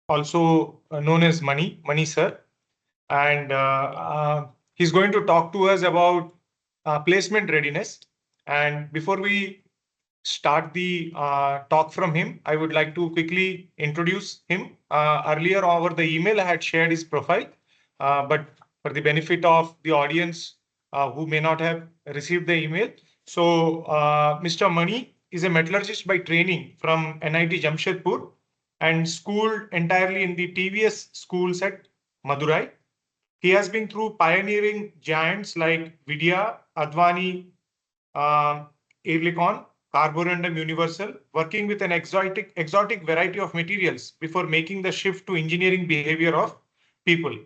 also known as Mani sir. And he's going to talk to us about placement readiness. And before we start the talk from him, I would like to quickly introduce him. Earlier over the email, I had shared his profile, but for the benefit of the audience who may not have received the email. So Mr. Mani is a metallurgist by training from NIT Jamshedpur and schooled entirely in the TVS schools at Madurai. He has been through pioneering giants like Vidya, Advani, uh, Earlicon, Carborundum Universal, working with an exotic variety of materials before making the shift to engineering behavior of people.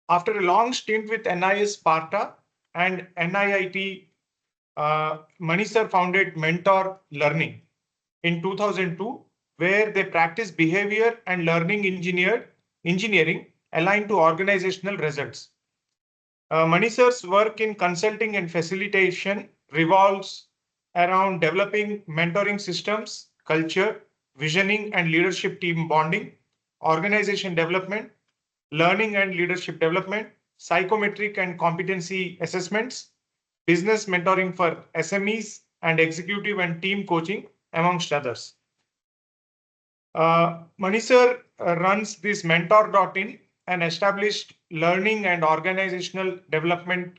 After a long stint with NIS Sparta and NIIT, Manisar founded Mentor Learning in 2002, where they practice behavior and learning engineering aligned to organizational results. Manisar's work in consulting and facilitation revolves around developing mentoring systems, culture, visioning and leadership team bonding, organization development, learning and leadership development, psychometric and competency assessments, business mentoring for SMEs, and executive and team coaching, amongst others. Manisar runs this mentor.in, an established learning and organizational development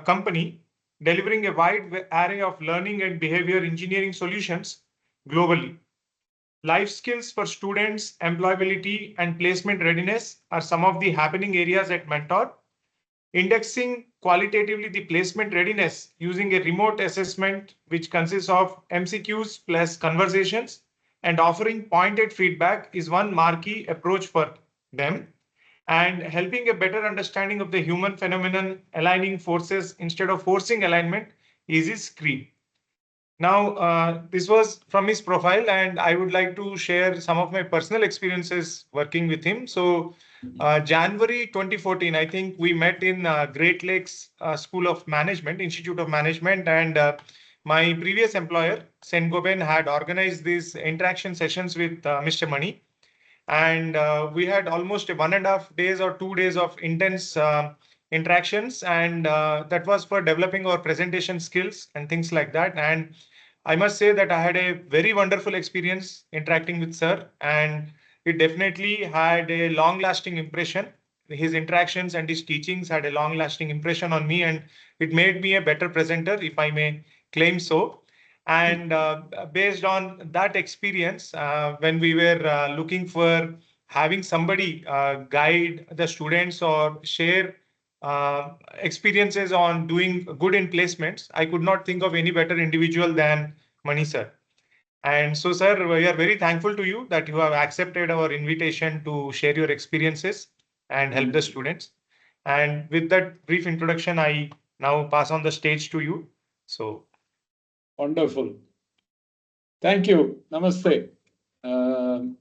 company delivering a wide array of learning and behavior engineering solutions globally. Life skills for students, employability, and placement readiness are some of the happening areas at Mentor. Indexing qualitatively the placement readiness using a remote assessment, which consists of MCQs plus conversations, and offering pointed feedback is one marquee approach for them. And helping a better understanding of the human phenomenon, aligning forces instead of forcing alignment is his creed. Now, this was from his profile, and I would like to share some of my personal experiences working with him. So, January 2014, I think we met in Great Lakes School of Management, Institute of Management, and my previous employer, Sen Goben, had organized these interaction sessions with Mr. Mani. And we had almost 1.5 days or 2 days of intense interactions, and that was for developing our presentation skills and things like that. And I must say that I had a very wonderful experience interacting with sir, and it definitely had a long lasting impression. His interactions and his teachings had a long lasting impression on me, and it made me a better presenter, if I may claim so. And based on that experience, when we were looking for having somebody guide the students or share experiences on doing good in placements, I could not think of any better individual than Mani sir. And so, sir, we are very thankful to you that you have accepted our invitation to share your experiences and help the students. And with that brief introduction, I now pass on the stage to you. So, wonderful. Thank you. Namaste.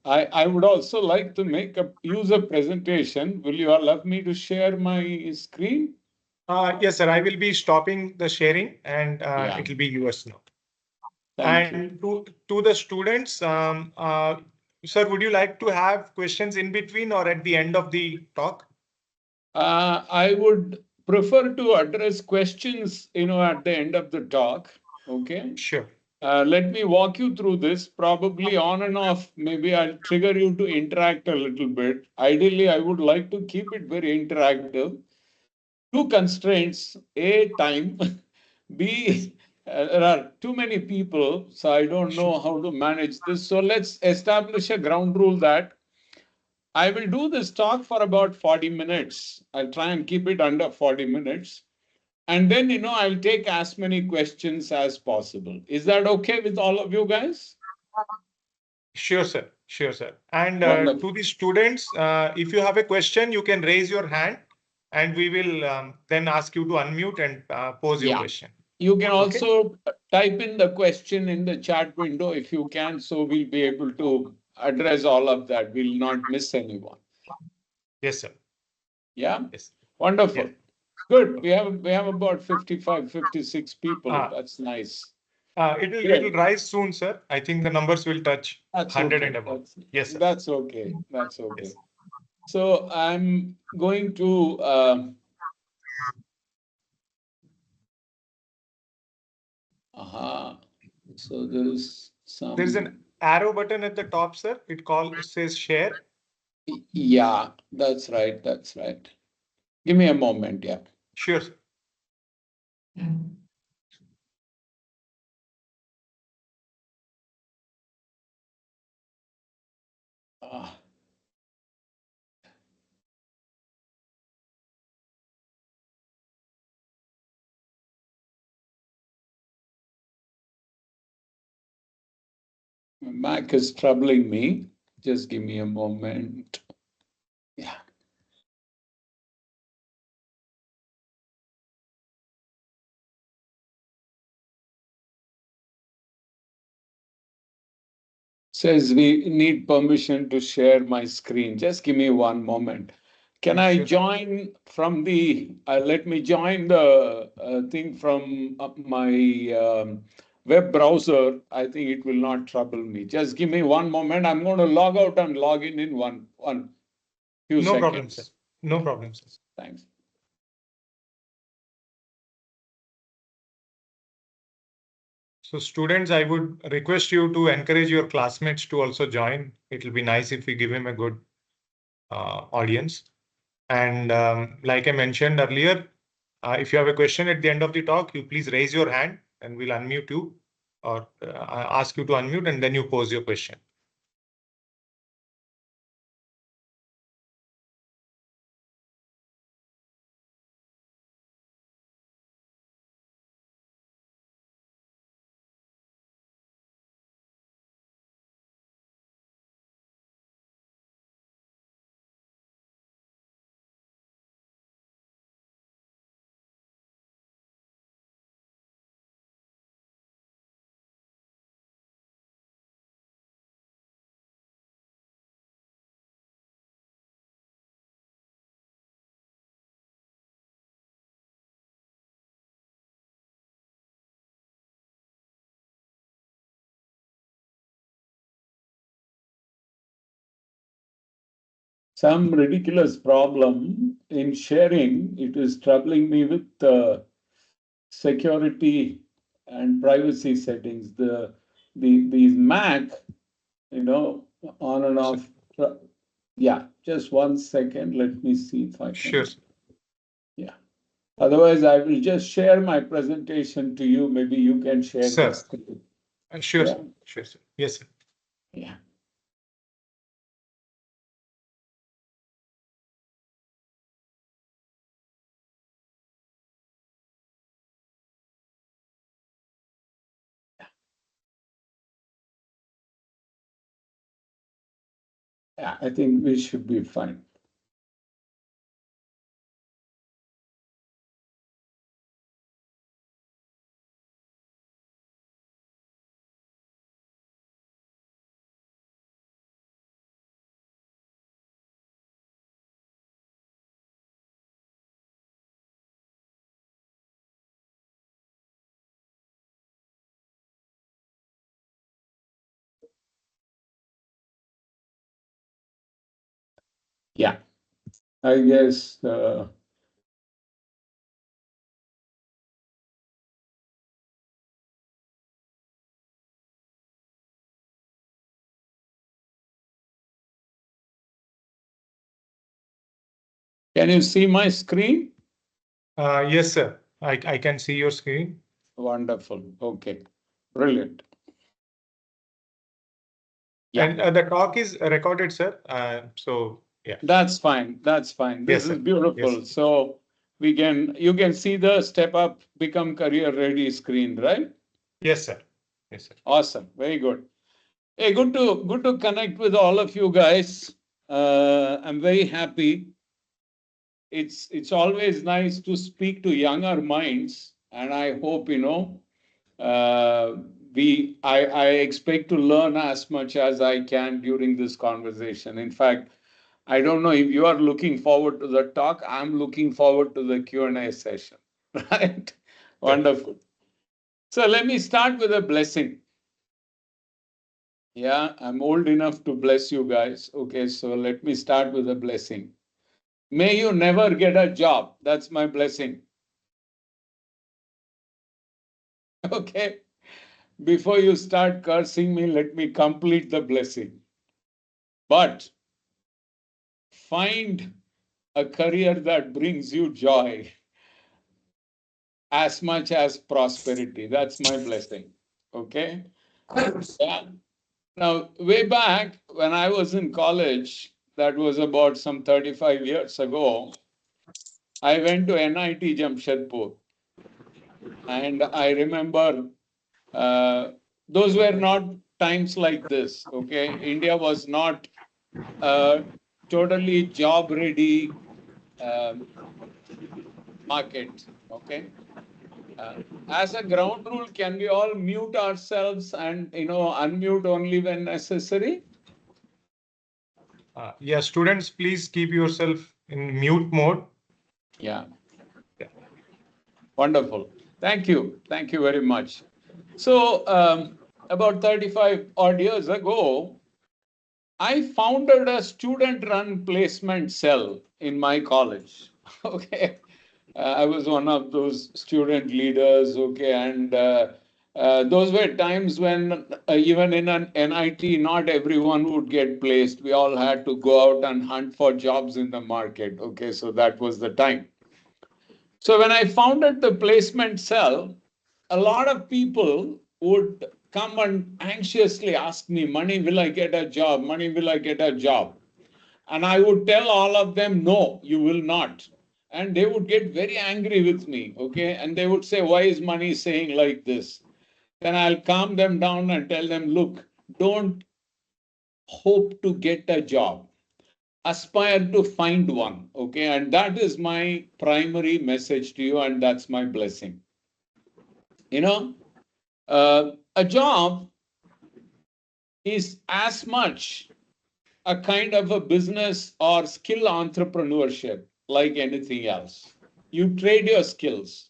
I would also like to make a user presentation. Will you allow me to share my screen? yes, sir. I will be stopping the sharing, and it will be yours now. Thank you. And to the students, sir, would you like to have questions in between or at the end of the talk? I would prefer to address questions, at the end of the talk. Okay. Sure. Let me walk you through this. Probably on and off, maybe I'll trigger you to interact a little bit. Ideally, I would like to keep it very interactive. Two constraints: A, time, B, there are too many people, so I don't know how to manage this. So let's establish a ground rule that I will do this talk for about 40 minutes. I'll try and keep it under 40 minutes. And then, I'll take as many questions as possible. Is that okay with all of you guys? Sure, sir. Sure, sir. And Wonderful. to the students, if you have a question, you can raise your hand and we will then ask you to unmute and pose your question. You can Okay. also type in the question in the chat window if you can, so we'll be able to address all of that. We'll not miss anyone. Yes, sir. Yeah? Yes. Wonderful. Yeah. Good. We have about 55, 56 people. That's nice. It'll rise soon, sir. I think the numbers will touch That's 100 okay. and above. Yes, sir. That's okay. That's okay. Yes. So I'm going to so there is some. There's an arrow button at the top, sir. Says share. Yeah, that's right. That's right. Give me a moment. Yeah. Sure, sir. Ah. Mac is troubling me. Just give me a moment. Yeah. Says we need permission to share my screen. Just give me one moment. Can I join from the, let me join the thing from my web browser. I think it will not trouble me. Just give me one moment. I'm going to log out and log in one few seconds. No problem, sir. No problem, sir. Thanks. So students, I would request you to encourage your classmates to also join. It will be nice if we give him a good audience. And like I mentioned earlier, if you have a question at the end of the talk, you please raise your hand and we'll unmute you or ask you to unmute and then you pose your question. Some ridiculous problem in sharing. It is troubling me with security and privacy settings. These Mac, on and off. Yeah, just 1 second. Let me see if I can. Sure. Yeah. Otherwise, I will just share my presentation to you. Maybe you can share Sir. the screen. Sure, Yeah. sir. Sure, sir. Yes, sir. Yeah. Yeah, I think we should be fine. Yeah, I guess. Can you see my screen? Yes, sir. I can see your screen. Wonderful. Okay. Brilliant. Yeah. And the talk is recorded, sir. So yeah. That's fine. That's fine. This is beautiful. Yes. So you can see the step up, become career ready screen, right? Yes, sir. Yes, sir. Awesome. Very good. Hey, good to connect with all of you guys. I'm very happy. It's always nice to speak to younger minds, and I hope I expect to learn as much as I can during this conversation. In fact, I don't know if you are looking forward to the talk. I'm looking forward to the Q&A session. Right? Wonderful. So let me start with a blessing. Yeah, I'm old enough to bless you guys. Okay, so let me start with a blessing. May you never get a job. That's my blessing. Okay. Before you start cursing me, let me complete the blessing. But find a career that brings you joy as much as prosperity. That's my blessing. Okay. Yeah. Now, way back when I was in college, that was about some 35 years ago, I went to NIT Jamshedpur. And I remember those were not times like this. Okay. India was not totally job ready um, market. Okay. Uh, as a ground rule, can we all mute ourselves and unmute only when necessary? Yeah, students, please keep yourself in mute mode. Yeah. Wonderful. Thank you. Thank you very much. So, about 35 odd years ago, I founded a student run placement cell in my college. Okay. I was one of those student leaders. Okay. And those were times when even in an NIT, not everyone would get placed. We all had to go out and hunt for jobs in the market. Okay. So that was the time. So when I founded the placement cell, a lot of people would come and anxiously ask me, Money, will I get a job? Money, will I get a job? And I would tell all of them, no, you will not. And they would get very angry with me, okay? And they would say, why is Money saying like this? Then I'll calm them down and tell them, look, don't hope to get a job. Aspire to find one, okay? And that is my primary message to you, and that's my blessing. You know, a job is as much a kind of a business or skill entrepreneurship like anything else. You trade your skills.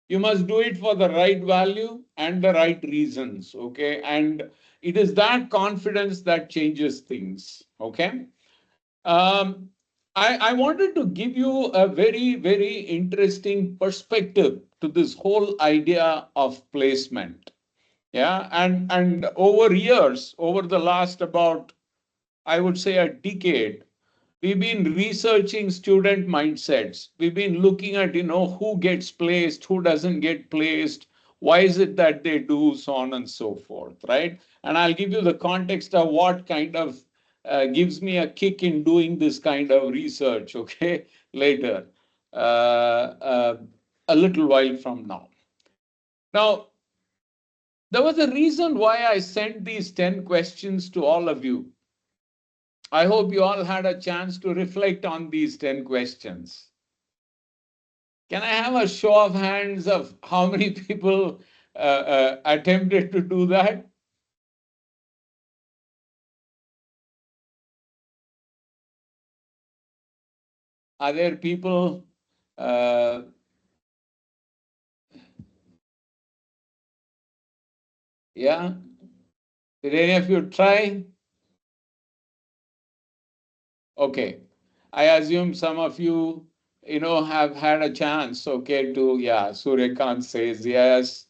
You must do it for the right value and the right reasons, okay? And it is that confidence that changes things, okay? Um, I wanted to give you a very, very interesting perspective to this whole idea of placement. Yeah, and over years, over the last about, I would say, a decade, we've been researching student mindsets. We've been looking at, who gets placed, who doesn't get placed, why is it that they do, so on and so forth, right? And I'll give you the context of what kind of gives me a kick in doing this kind of research, okay, later, a little while from now. Now, there was a reason why I sent these 10 questions to all of you. I hope you all had a chance to reflect on these 10 questions. Can I have a show of hands of how many people attempted to do that? Are there people? Yeah? Did any of you try? Okay. I assume some of you, have had a chance, okay, yeah, Suryakant says yes.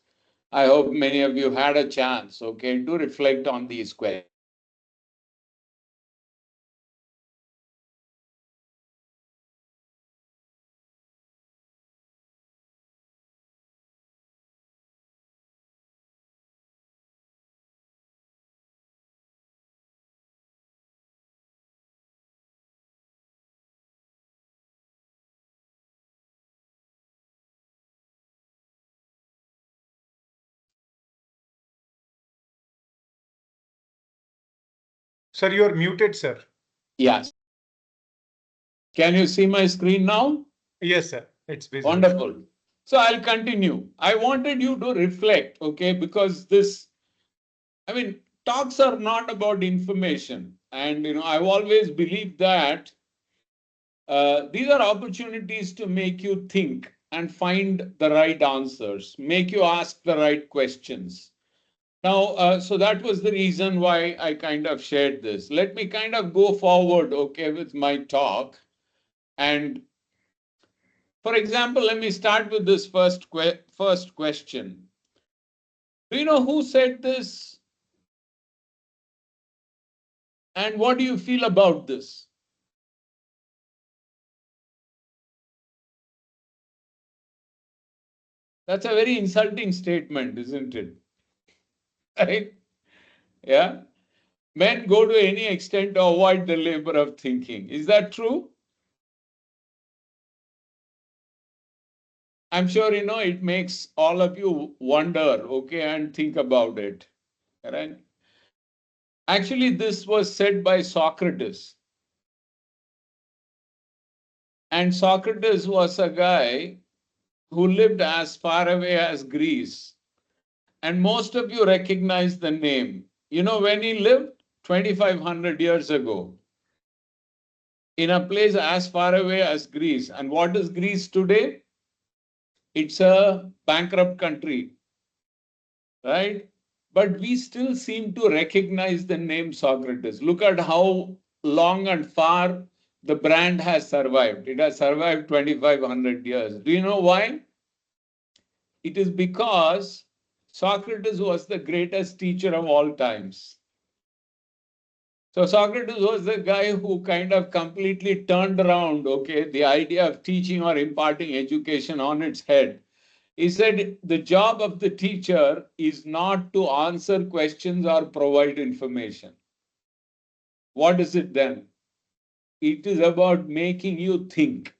I hope many of you had a chance, okay, to reflect on these questions. Sir, you are muted, sir. Yes. Can you see my screen now? Yes, sir. It's visible. Wonderful. So I'll continue. I wanted you to reflect, okay, because talks are not about information. And, I've always believed that these are opportunities to make you think and find the right answers, make you ask the right questions. Now, so that was the reason why I kind of shared this. Let me kind of go forward, okay, with my talk. And for example, let me start with this first question. Do you know who said this? And what do you feel about this? That's a very insulting statement, isn't it? Right? Yeah. Men go to any extent to avoid the labor of thinking. Is that true? I'm sure it makes all of you wonder, okay, and think about it. Right? Actually, this was said by Socrates. And Socrates was a guy who lived as far away as Greece. And most of you recognize the name. You know when he lived? 2,500 years ago. In a place as far away as Greece. And what is Greece today? It's a bankrupt country, right? But we still seem to recognize the name Socrates. Look at how long and far the brand has survived. It has survived 2,500 years. Do you know why? It is because Socrates was the greatest teacher of all times. So Socrates was the guy who kind of completely turned around, okay, the idea of teaching or imparting education on its head. He said the job of the teacher is not to answer questions or provide information. What is it then? It is about making you think.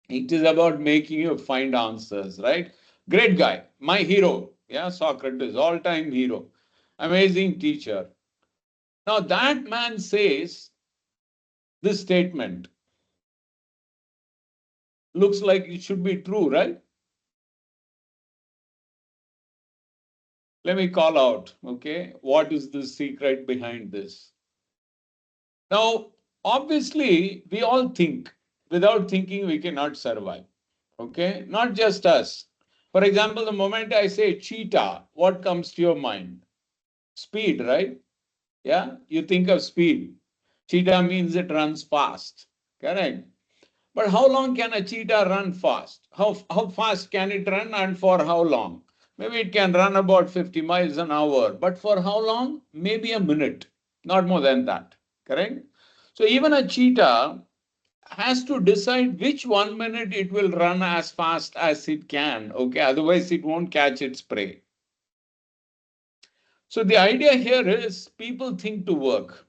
It is about making you find answers, right? Great guy, my hero. Yeah, Socrates, all-time hero. Amazing teacher. Now that man says this statement. Looks like it should be true, right? Let me call out, okay, what is the secret behind this? Now, obviously, we all think. Without thinking, we cannot survive, okay? Not just us. For example, the moment I say cheetah, what comes to your mind? Speed, right? Yeah, you think of speed. Cheetah means it runs fast, correct? But how long can a cheetah run fast? How fast can it run and for how long? Maybe it can run about 50 miles an hour, but for how long? Maybe a minute, not more than that, correct? So even a cheetah has to decide which 1 minute it will run as fast as it can, okay? Otherwise, it won't catch its prey. So the idea here is people think to work.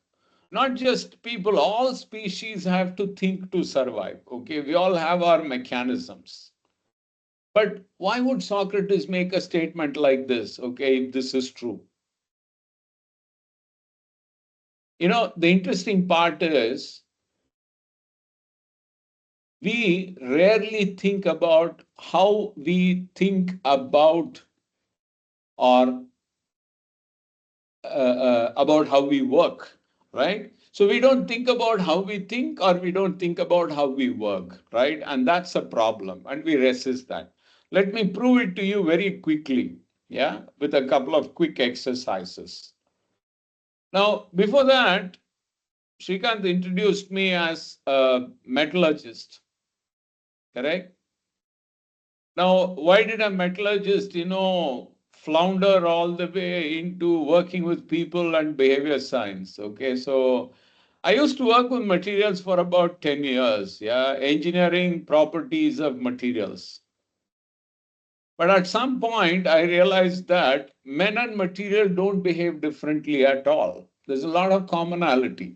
Not just people, all species have to think to survive. Okay, we all have our mechanisms. But why would Socrates make a statement like this? Okay, if this is true. The interesting part is we rarely think about how we think or about how we work, right? So we don't think about how we think or we don't think about how we work, right? And that's a problem and we resist that. Let me prove it to you very quickly, yeah, with a couple of quick exercises. Now, before that, Shrikant introduced me as a metallurgist, correct? Now, why did a metallurgist, flounder all the way into working with people and behavior science? Okay, so I used to work with materials for about 10 years, yeah, engineering properties of materials. But at some point, I realized that men and material don't behave differently at all. There's a lot of commonality.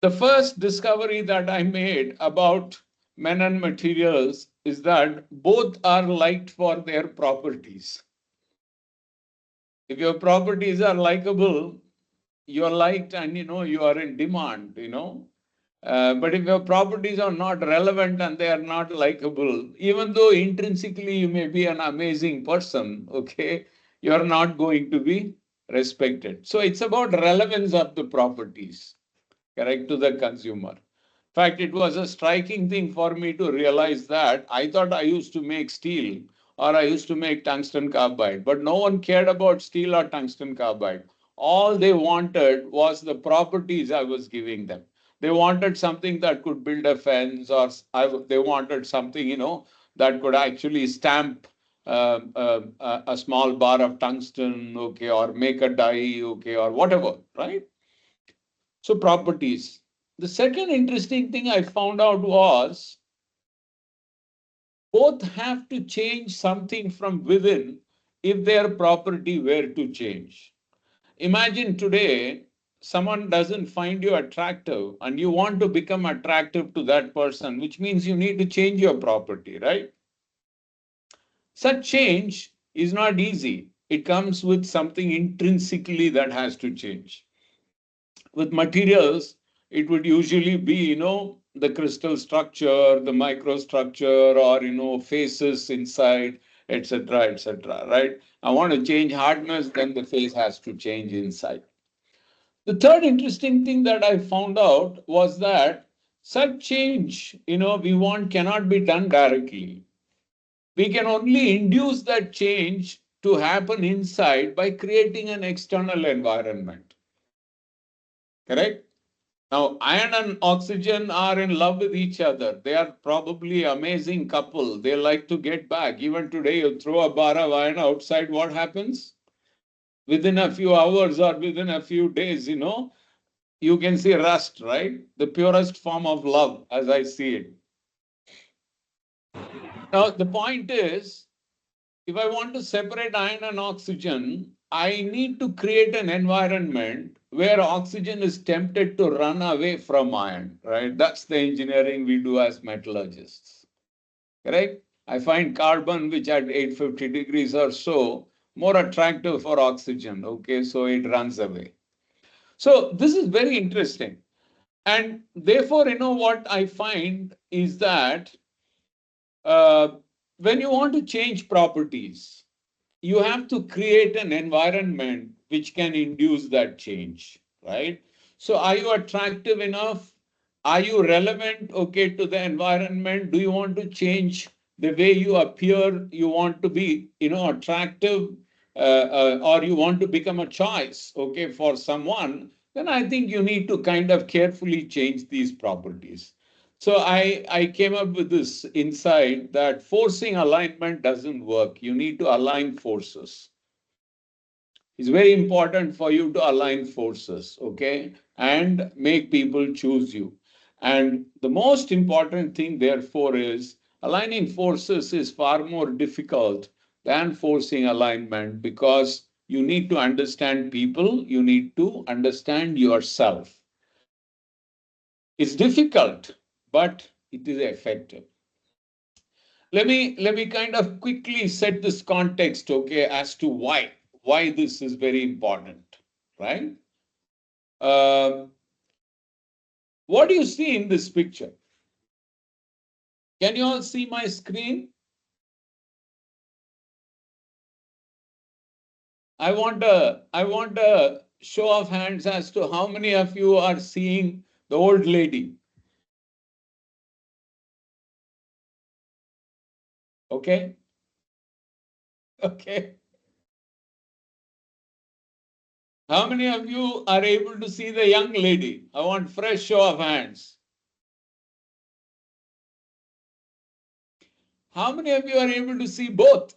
The first discovery that I made about men and materials is that both are liked for their properties. If your properties are likable, you're liked and you are in demand, but if your properties are not relevant and they are not likable, even though intrinsically you may be an amazing person, okay, you're not going to be respected. So it's about relevance of the properties, correct, to the consumer. In fact, it was a striking thing for me to realize that I thought I used to make steel or I used to make tungsten carbide, but no one cared about steel or tungsten carbide. All they wanted was the properties I was giving them. They wanted something that could build a fence, or they wanted something, that could actually stamp a small bar of tungsten, okay, or make a die, okay, or whatever, right? So properties. The second interesting thing I found out was both have to change something from within if their property were to change. Imagine today someone doesn't find you attractive and you want to become attractive to that person, which means you need to change your property, right? Such change is not easy. It comes with something intrinsically that has to change. With materials, it would usually be, the crystal structure, the microstructure, or, faces inside, etc., etc., right? I want to change hardness, then the face has to change inside. The third interesting thing that I found out was that such change, we want cannot be done directly. We can only induce that change to happen inside by creating an external environment. Correct? Now, iron and oxygen are in love with each other. They are probably amazing couple. They like to get back. Even today, you throw a bar of iron outside, what happens? Within a few hours or within a few days, you can see rust, right? The purest form of love, as I see it. Now, the point is, if I want to separate iron and oxygen, I need to create an environment where oxygen is tempted to run away from iron, right? That's the engineering we do as metallurgists, correct? I find carbon, which at 850 degrees or so, more attractive for oxygen, okay? So it runs away. So this is very interesting. And therefore, what I find is that uh, when you want to change properties, you have to create an environment which can induce that change, right? So are you attractive enough? Are you relevant, okay, to the environment? Do you want to change the way you appear? You want to be, attractive, or you want to become a choice, okay, for someone? Then I think you need to kind of carefully change these properties. So I came up with this insight that forcing alignment doesn't work. You need to align forces. It's very important for you to align forces, okay, and make people choose you. And the most important thing, therefore, is aligning forces is far more difficult than forcing alignment because you need to understand people, you need to understand yourself. It's difficult, but it is effective. Let me kind of quickly set this context, okay, as to why this is very important, right? Um, what do you see in this picture? Can you all see my screen? I want a show of hands as to how many of you are seeing the old lady. Okay, okay. How many of you are able to see the young lady? I want fresh show of hands. How many of you are able to see both?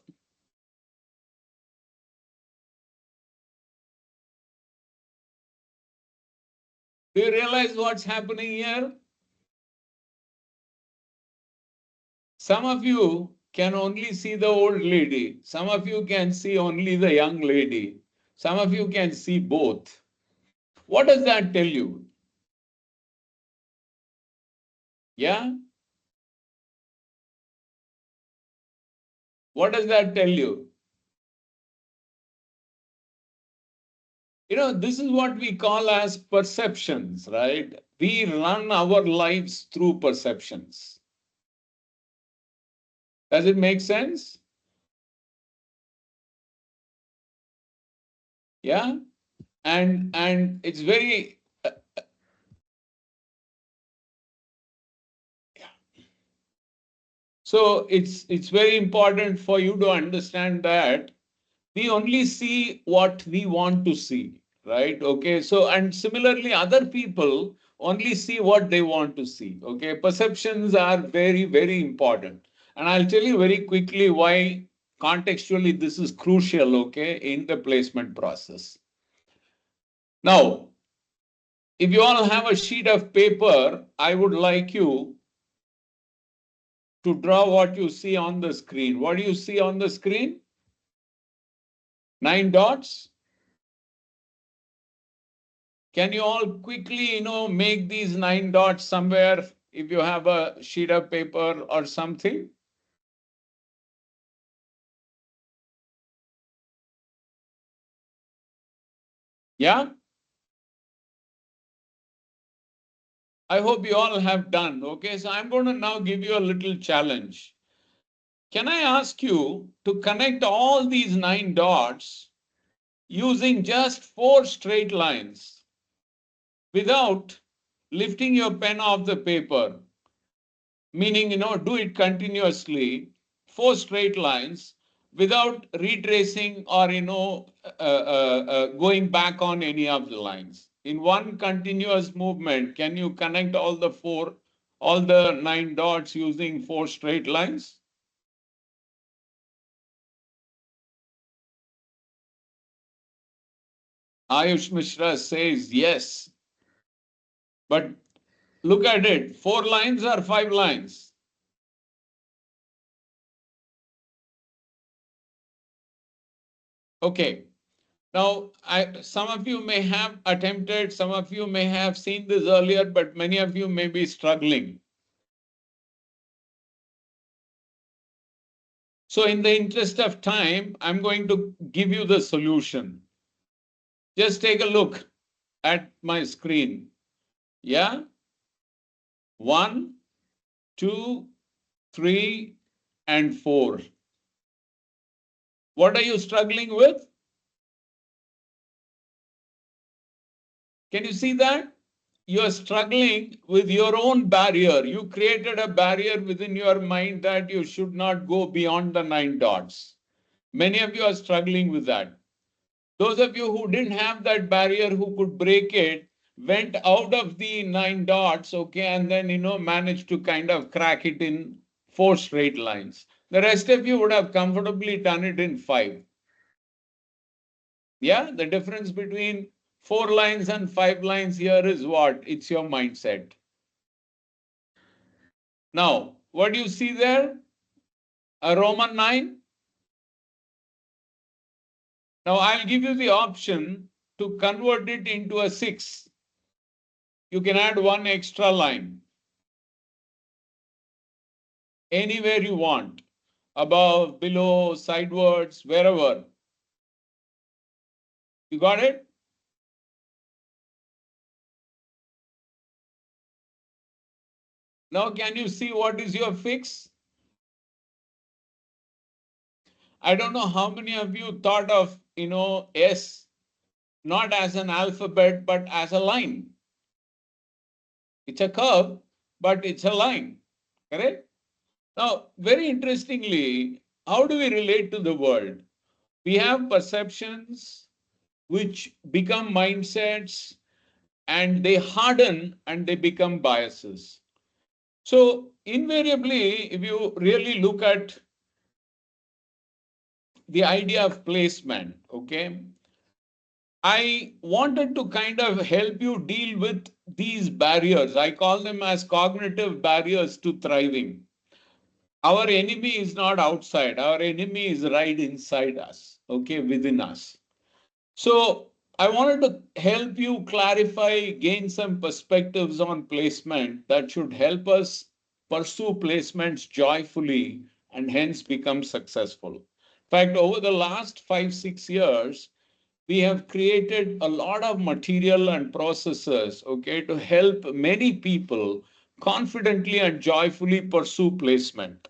Do you realize what's happening here? Some of you can only see the old lady. Some of you can see only the young lady. Some of you can see both. What does that tell you? Yeah? What does that tell you? This is what we call as perceptions, right? We run our lives through perceptions. Does it make sense? Yeah? And it's very So it's very important for you to understand that we only see what we want to see, right? Okay. So, and similarly, other people only see what they want to see. Okay. Perceptions are very, very important. And I'll tell you very quickly why contextually this is crucial, okay, in the placement process. Now, if you all have a sheet of paper, I would like you to draw what you see on the screen. What do you see on the screen? 9 dots. Can you all quickly, make these 9 dots somewhere if you have a sheet of paper or something? Yeah? I hope you all have done. Okay, so I'm going to now give you a little challenge. Can I ask you to connect all these 9 dots using just 4 straight lines without lifting your pen off the paper? Meaning, do it continuously, 4 straight lines without retracing or, going back on any of the lines. In one continuous movement, can you connect all the 9 dots using 4 straight lines? Ayush Mishra says yes, but look at it, 4 lines or 5 lines? Okay. Now, some of you may have attempted, some of you may have seen this earlier, but many of you may be struggling. So in the interest of time, I'm going to give you the solution. Just take a look at my screen. Yeah? 1, 2, 3, and 4. What are you struggling with? Can you see that? You are struggling with your own barrier. You created a barrier within your mind that you should not go beyond the 9 dots. Many of you are struggling with that. Those of you who didn't have that barrier, who could break it, went out of the 9 dots, okay, and then, managed to kind of crack it in 4 straight lines. The rest of you would have comfortably done it in 5. Yeah, the difference between 4 lines and 5 lines here is what? It's your mindset. Now, what do you see there? A Roman 9. Now, I'll give you the option to convert it into a 6. You can add 1 extra line anywhere you want, above, below, sidewards, wherever. You got it? Now, can you see what is your fix? I don't know how many of you thought of, S not as an alphabet, but as a line. It's a curve, but it's a line, correct? Now, very interestingly, how do we relate to the world? We have perceptions which become mindsets, and they harden and they become biases. So invariably, if you really look at the idea of placement, okay, I wanted to kind of help you deal with these barriers. I call them as cognitive barriers to thriving. Our enemy is not outside. Our enemy is right inside us, okay, within us. So I wanted to help you clarify, gain some perspectives on placement that should help us pursue placements joyfully and hence become successful. In fact, over the last 5-6 years, we have created a lot of material and processes, okay, to help many people confidently and joyfully pursue placement.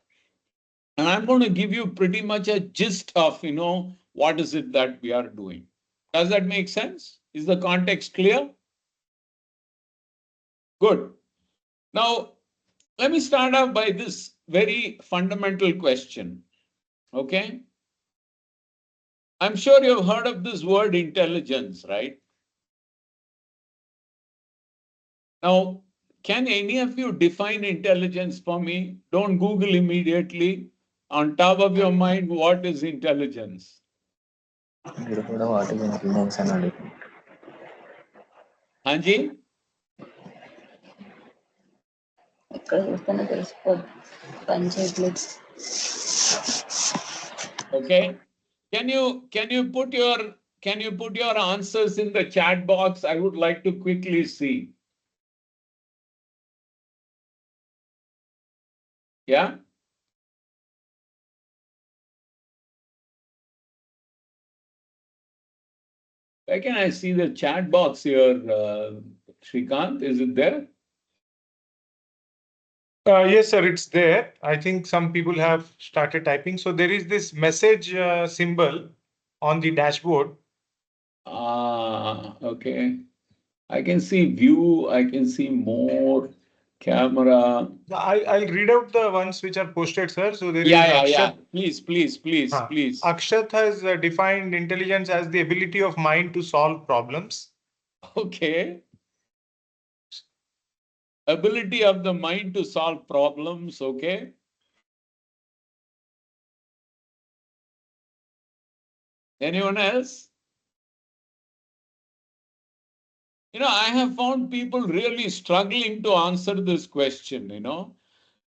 And I'm going to give you pretty much a gist of, what is it that we are doing. Does that make sense? Is the context clear? Good. Now, Let me start off by this very fundamental question. Okay. I'm sure you've heard of this word intelligence, right? Now, can any of you define intelligence for me? Don't Google immediately. On top of your mind, what is intelligence? మీరు కూడా వాటి intelligence అని అడుగు. Hanji? ఎక్కడ చూస్తేనే తెలిసిపోద్ది పంచాయతీలు. Okay. Can you put your answers in the chat box? I would like to quickly see. Yeah. Where can I see the chat box here, Shrikant? Is it there? Yes, sir, it's there. I think some people have started typing. So there is this message symbol on the dashboard. Okay. I can see view, I can see more, camera. I'll read out the ones which are posted, sir. So there is Yeah. Akshat. Please. Akshat has defined intelligence as the ability of mind to solve problems. Okay. Ability of the mind to solve problems, okay. Anyone else? You know, I have found people really struggling to answer this question, you know.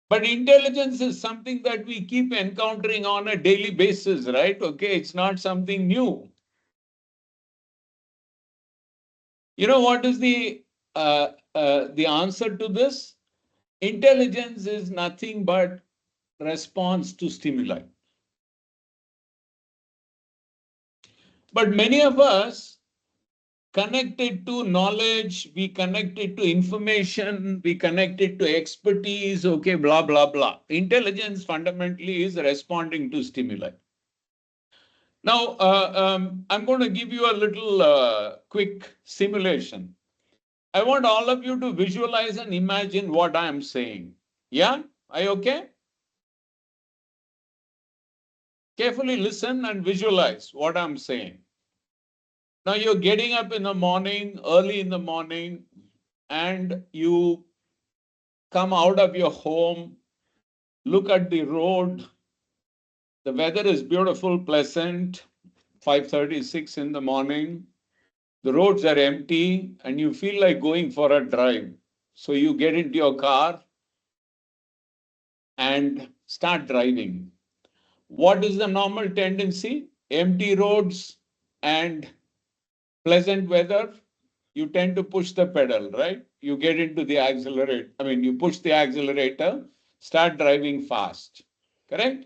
But intelligence is something that we keep encountering on a daily basis, right? Okay, it's not something new. You know what is the answer to this? Intelligence is nothing but response to stimuli. But many of us connect it to knowledge, we connect it to information, we connect it to expertise, okay, blah, blah, blah. Intelligence fundamentally is responding to stimuli. Now, I'm going to give you a little quick simulation. I want all of you to visualize and imagine what I am saying. Yeah? Are you okay? Carefully listen and visualize what I'm saying. Now you're getting up in the morning, early in the morning, and you come out of your home, look at the road. The weather is beautiful, pleasant, 5:36 in the morning. The roads are empty and you feel like going for a drive. So you get into your car and start driving. What is the normal tendency? Empty roads and pleasant weather, you tend to push the pedal, right? You get into the accelerator. You push the accelerator, start driving fast, correct?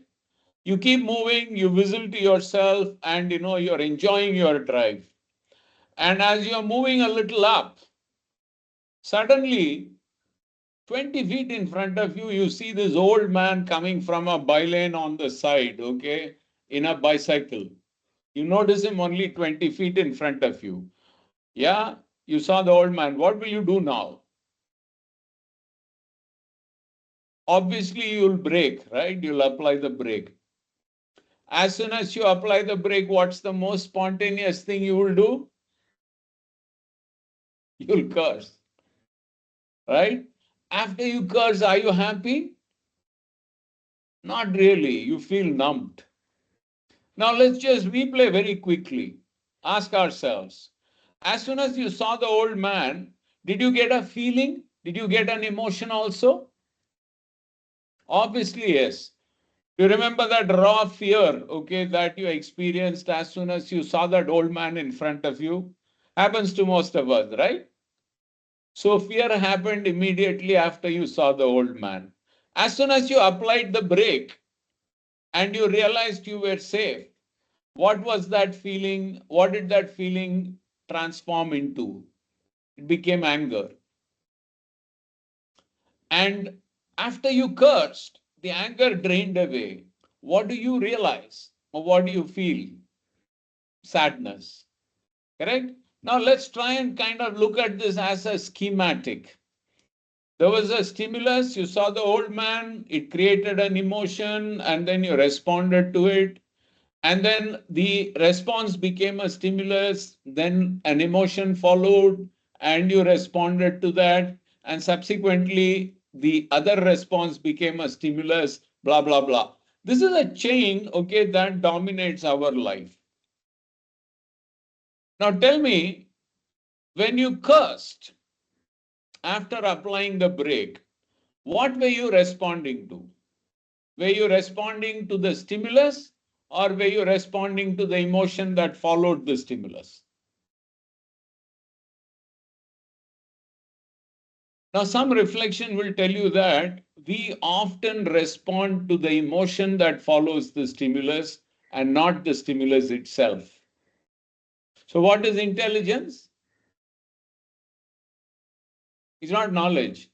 You keep moving, you whistle to yourself, and you're enjoying your drive. And as you're moving a little up, suddenly 20 feet in front of you, you see this old man coming from a bylane on the side, okay, in a bicycle. You notice him only 20 feet in front of you. Yeah, you saw the old man. What will you do now? Obviously, you'll brake, right? You'll apply the brake. As soon as you apply the brake, what's the most spontaneous thing you will do? You'll curse, right? After you curse, are you happy? Not really. You feel numbed. Now, let's just replay very quickly. Ask ourselves, as soon as you saw the old man, did you get a feeling? Did you get an emotion also? Obviously, yes. You remember that raw fear, okay, that you experienced as soon as you saw that old man in front of you? Happens to most of us, right? So fear happened immediately after you saw the old man. As soon as you applied the brake and you realized you were safe, what was that feeling? What did that feeling transform into? It became anger. And after you cursed, the anger drained away. What do you realize? Or what do you feel? Sadness. Correct? Now let's try and kind of look at this as a schematic. There was a stimulus, you saw the old man, it created an emotion, and then you responded to it. And then the response became a stimulus, then an emotion followed, and you responded to that. And subsequently, the other response became a stimulus, blah, blah, blah. This is a chain, okay, that dominates our life. Now tell me, when you cursed after applying the brake, what were you responding to? Were you responding to the stimulus, or were you responding to the emotion that followed the stimulus? Now, some reflection will tell you that we often respond to the emotion that follows the stimulus and not the stimulus itself. So what is intelligence? It's not knowledge.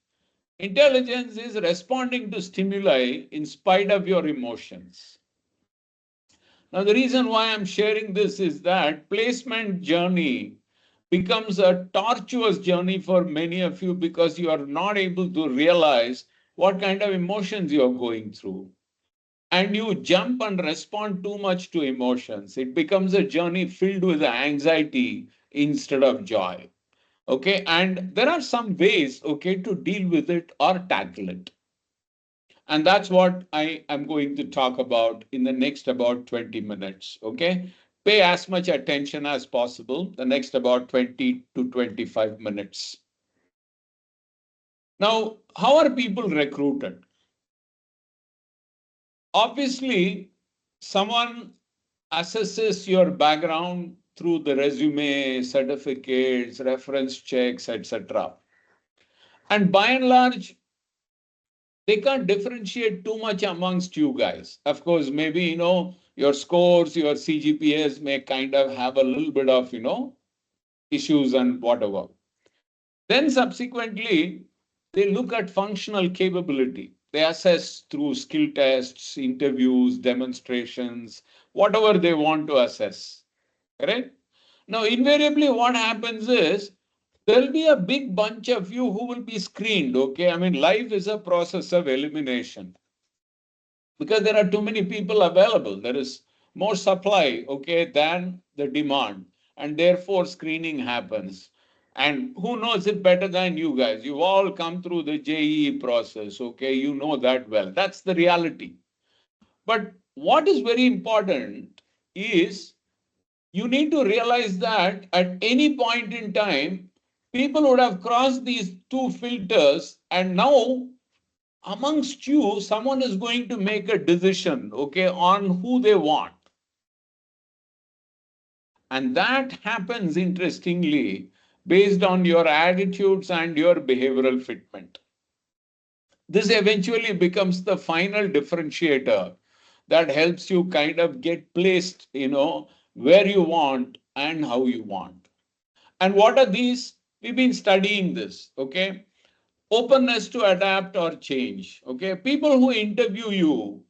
Intelligence is responding to stimuli in spite of your emotions. Now, the reason why I'm sharing this is that placement journey becomes a tortuous journey for many of you because you are not able to realize what kind of emotions you're going through. And you jump and respond too much to emotions. It becomes a journey filled with anxiety instead of joy. Okay, and there are some ways, okay, to deal with it or tackle it. And that's what I am going to talk about in the next about 20 minutes. Okay, pay as much attention as possible the next about 20 to 25 minutes. Now, how are people recruited? Obviously, someone assesses your background through the resume, certificates, reference checks, etc. And by and large, they can't differentiate too much amongst you guys. Of course, maybe, your scores, your CGPAs may kind of have a little bit of, issues and whatever. Then subsequently, they look at functional capability. They assess through skill tests, interviews, demonstrations, whatever they want to assess. Correct? Now, invariably, what happens is there'll be a big bunch of you who will be screened. Okay. I mean, life is a process of elimination because there are too many people available. There is more supply, okay, than the demand. And therefore, screening happens. And who knows it better than you guys? You've all come through the JEE process, okay? You know that well. That's the reality. But what is very important is you need to realize that at any point in time, people would have crossed these two filters, and now amongst you, someone is going to make a decision, okay, on who they want. And that happens, interestingly, based on your attitudes and your behavioral fitment. This eventually becomes the final differentiator that helps you kind of get placed, where you want and how you want. And what are these? We've been studying this, okay? Openness to adapt or change, okay? People who interview you,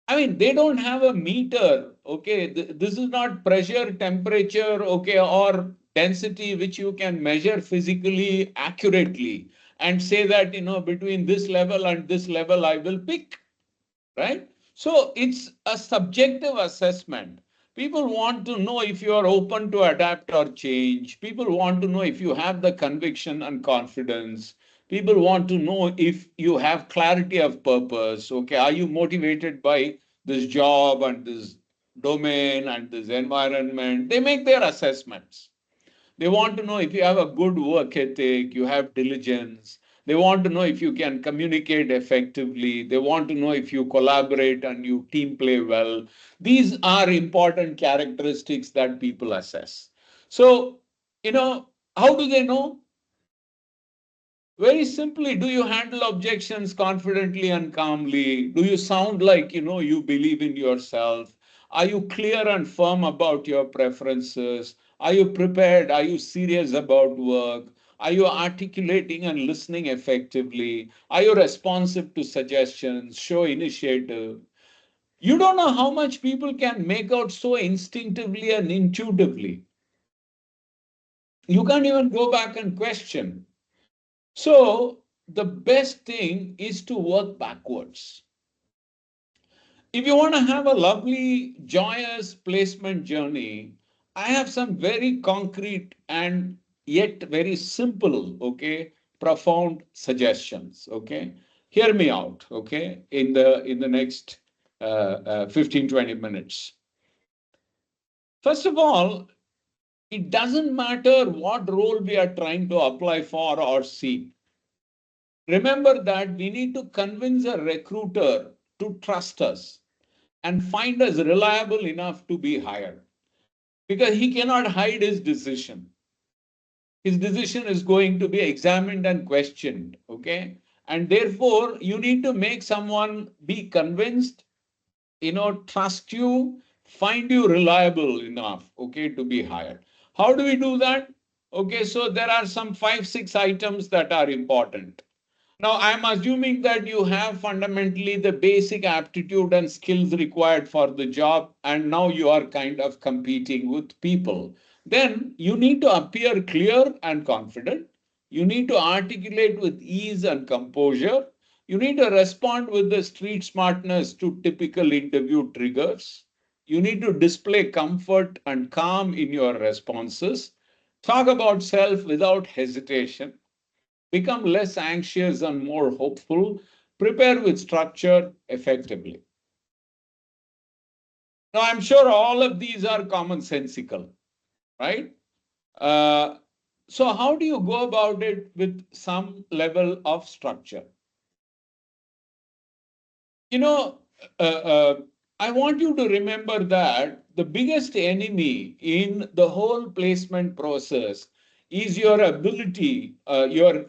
I mean, they don't have a meter, okay? This is not pressure, temperature, okay, or density, which you can measure physically accurately and say that, between this level and this level, I will pick, right? So it's a subjective assessment. People want to know if you are open to adapt or change. People want to know if you have the conviction and confidence. People want to know if you have clarity of purpose. Okay, are you motivated by this job and this domain and this environment? They make their assessments. They want to know if you have a good work ethic, you have diligence. They want to know if you can communicate effectively. They want to know if you collaborate and you team play well. These are important characteristics that people assess. So, how do they know? Very simply, do you handle objections confidently and calmly? Do you sound like, you believe in yourself? Are you clear and firm about your preferences? Are you prepared? Are you serious about work? Are you articulating and listening effectively? Are you responsive to suggestions? Show initiative. You don't know how much people can make out so instinctively and intuitively. You can't even go back and question. So the best thing is to work backwards. If you want to have a lovely, joyous placement journey, I have some very concrete and yet very simple, okay, profound suggestions, okay. Hear me out, okay, in the next 15-20 minutes. First of all, it doesn't matter what role we are trying to apply for or seek. Remember that we need to convince a recruiter to trust us and find us reliable enough to be hired, because he cannot hide his decision. His decision is going to be examined and questioned, okay? And therefore, you need to make someone be convinced, trust you, find you reliable enough, okay, to be hired. How do we do that? Okay, so there are some 5-6 items that are important. Now, I'm assuming that you have fundamentally the basic aptitude and skills required for the job, and now you are kind of competing with people. Then you need to appear clear and confident. You need to articulate with ease and composure. You need to respond with the street smartness to typical interview triggers. You need to display comfort and calm in your responses. Talk about self without hesitation. Become less anxious and more hopeful. Prepare with structure effectively. Now, I'm sure all of these are commonsensical, right? So how do you go about it with some level of structure? I want you to remember that the biggest enemy in the whole placement process is your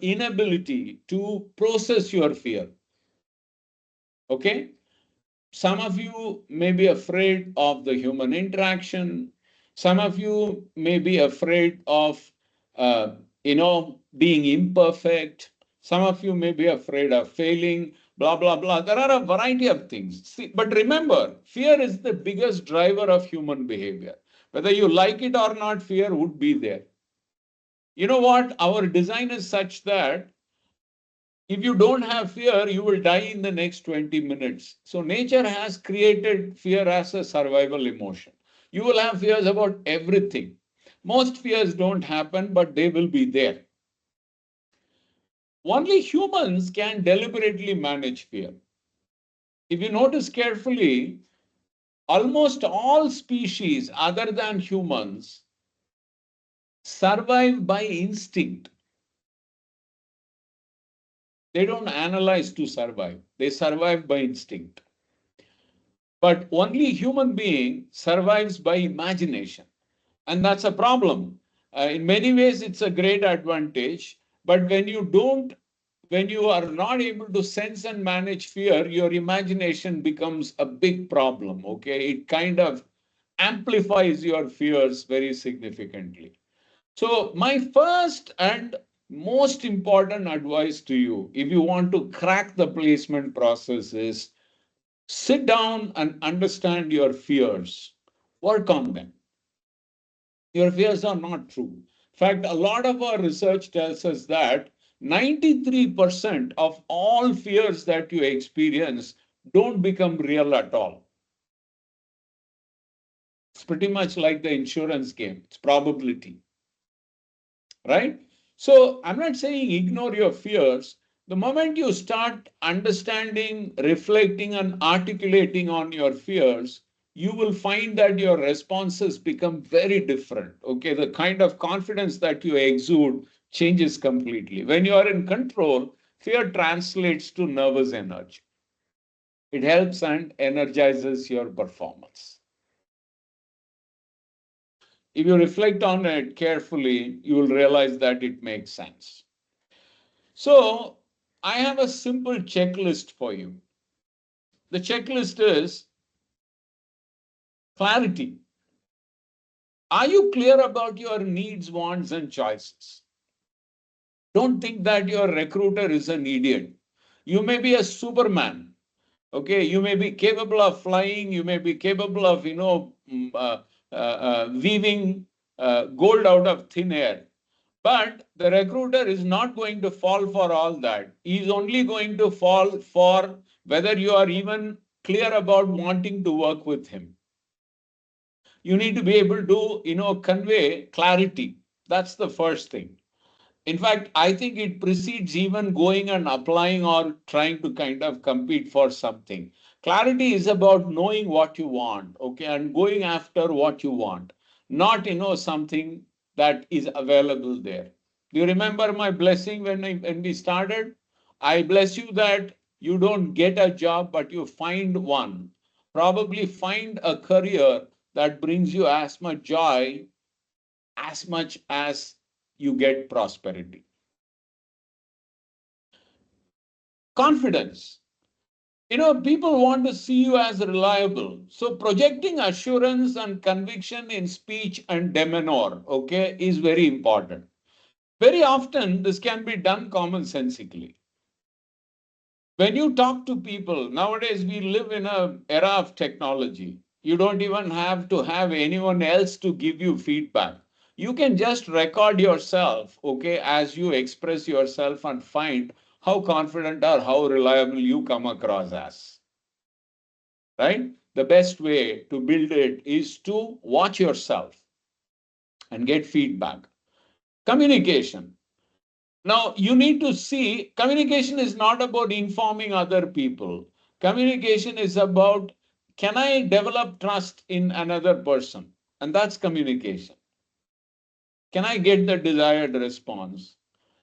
inability to process your fear. Okay? Some of you may be afraid of the human interaction. Some of you may be afraid of, being imperfect. Some of you may be afraid of failing, blah, blah, blah. There are a variety of things. See, but remember, fear is the biggest driver of human behavior. Whether you like it or not, fear would be there. You know what? Our design is such that if you don't have fear, you will die in the next 20 minutes. So nature has created fear as a survival emotion. You will have fears about everything. Most fears don't happen, but they will be there. Only humans can deliberately manage fear. If you notice carefully, almost all species other than humans survive by instinct. They don't analyze to survive. They survive by instinct. But only human being survives by imagination. And that's a problem. In many ways, it's a great advantage. But when you are not able to sense and manage fear, your imagination becomes a big problem. Okay. It kind of amplifies your fears very significantly. So my first and most important advice to you, if you want to crack the placement process, is sit down and understand your fears. Work on them. Your fears are not true. In fact, a lot of our research tells us that 93% of all fears that you experience don't become real at all. It's pretty much like the insurance game. It's probability, right? So I'm not saying ignore your fears. The moment you start understanding, reflecting, and articulating on your fears, you will find that your responses become very different. Okay, the kind of confidence that you exude changes completely. When you are in control, fear translates to nervous energy. It helps and energizes your performance. If you reflect on it carefully, you will realize that it makes sense. So I have a simple checklist for you. The checklist is clarity. Are you clear about your needs, wants, and choices? Don't think that your recruiter is an idiot. You may be a superman. Okay, you may be capable of flying. You may be capable of, weaving gold out of thin air. But the recruiter is not going to fall for all that. He is only going to fall for whether you are even clear about wanting to work with him. You need to be able to, convey clarity. That's the first thing. In fact, I think it precedes even going and applying or trying to kind of compete for something. Clarity is about knowing what you want, okay, and going after what you want, not, something that is available there. Do you remember my blessing when we started? I bless you that you don't get a job, but you find one. Probably find a career that brings you as much joy as much as you get prosperity. Confidence. People want to see you as reliable. So projecting assurance and conviction in speech and demeanor, okay, is very important. Very often, this can be done commonsensically. When you talk to people, nowadays we live in an era of technology. You don't even have to have anyone else to give you feedback. You can just record yourself, okay, as you express yourself and find how confident or how reliable you come across as. Right? The best way to build it is to watch yourself and get feedback. Communication. Now, you need to see communication is not about informing other people. Communication is about, can I develop trust in another person? And that's communication. Can I get the desired response?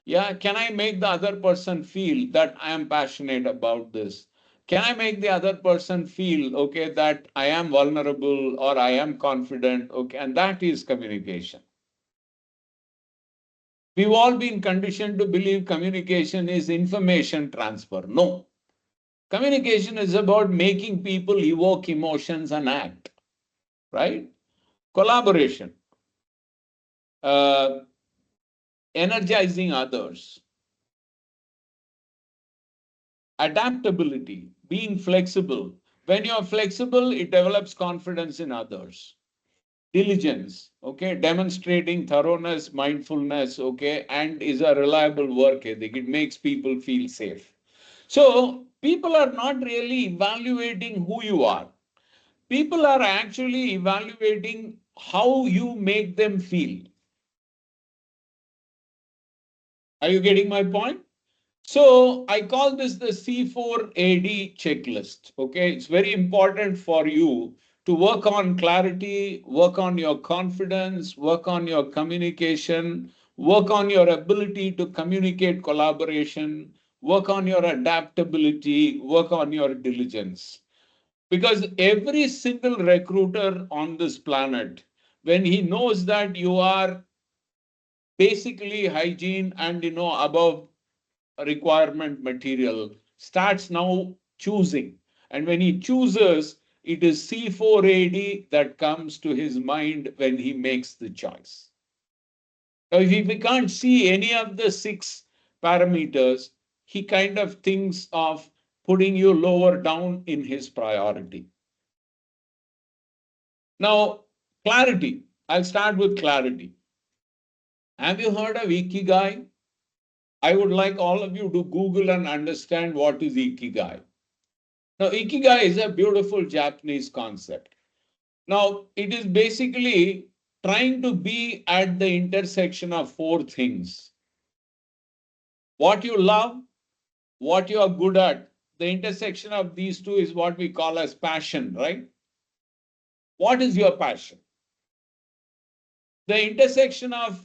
Yeah, can I make the other person feel that I am passionate about this? Can I make the other person feel, okay, that I am vulnerable or I am confident? Okay, and that is communication. We've all been conditioned to believe communication is information transfer. No. Communication is about making people evoke emotions and act, right? Collaboration, uh, energizing others, adaptability, being flexible. When you're flexible, it develops confidence in others. Diligence, okay, demonstrating thoroughness, mindfulness, okay, and is a reliable work ethic. It makes people feel safe. So people are not really evaluating who you are. People are actually evaluating how you make them feel. Are you getting my point? So I call this the C4AD checklist. Okay, it's very important for you to work on clarity, work on your confidence, work on your communication, work on your ability to communicate collaboration, work on your adaptability, work on your diligence. Because every single recruiter on this planet, when he knows that you are basically hygiene and above requirement material, starts now choosing. And when he chooses, it is C4AD that comes to his mind when he makes the choice. Now, if we can't see any of the 6 parameters, he kind of thinks of putting you lower down in his priority. Now, clarity. I'll start with clarity. Have you heard of Ikigai? I would like all of you to Google and understand what is Ikigai. Now, Ikigai is a beautiful Japanese concept. Now, it is basically trying to be at the intersection of 4 things. What you love, what you are good at. The intersection of these two is what we call as passion, right? What is your passion? The intersection of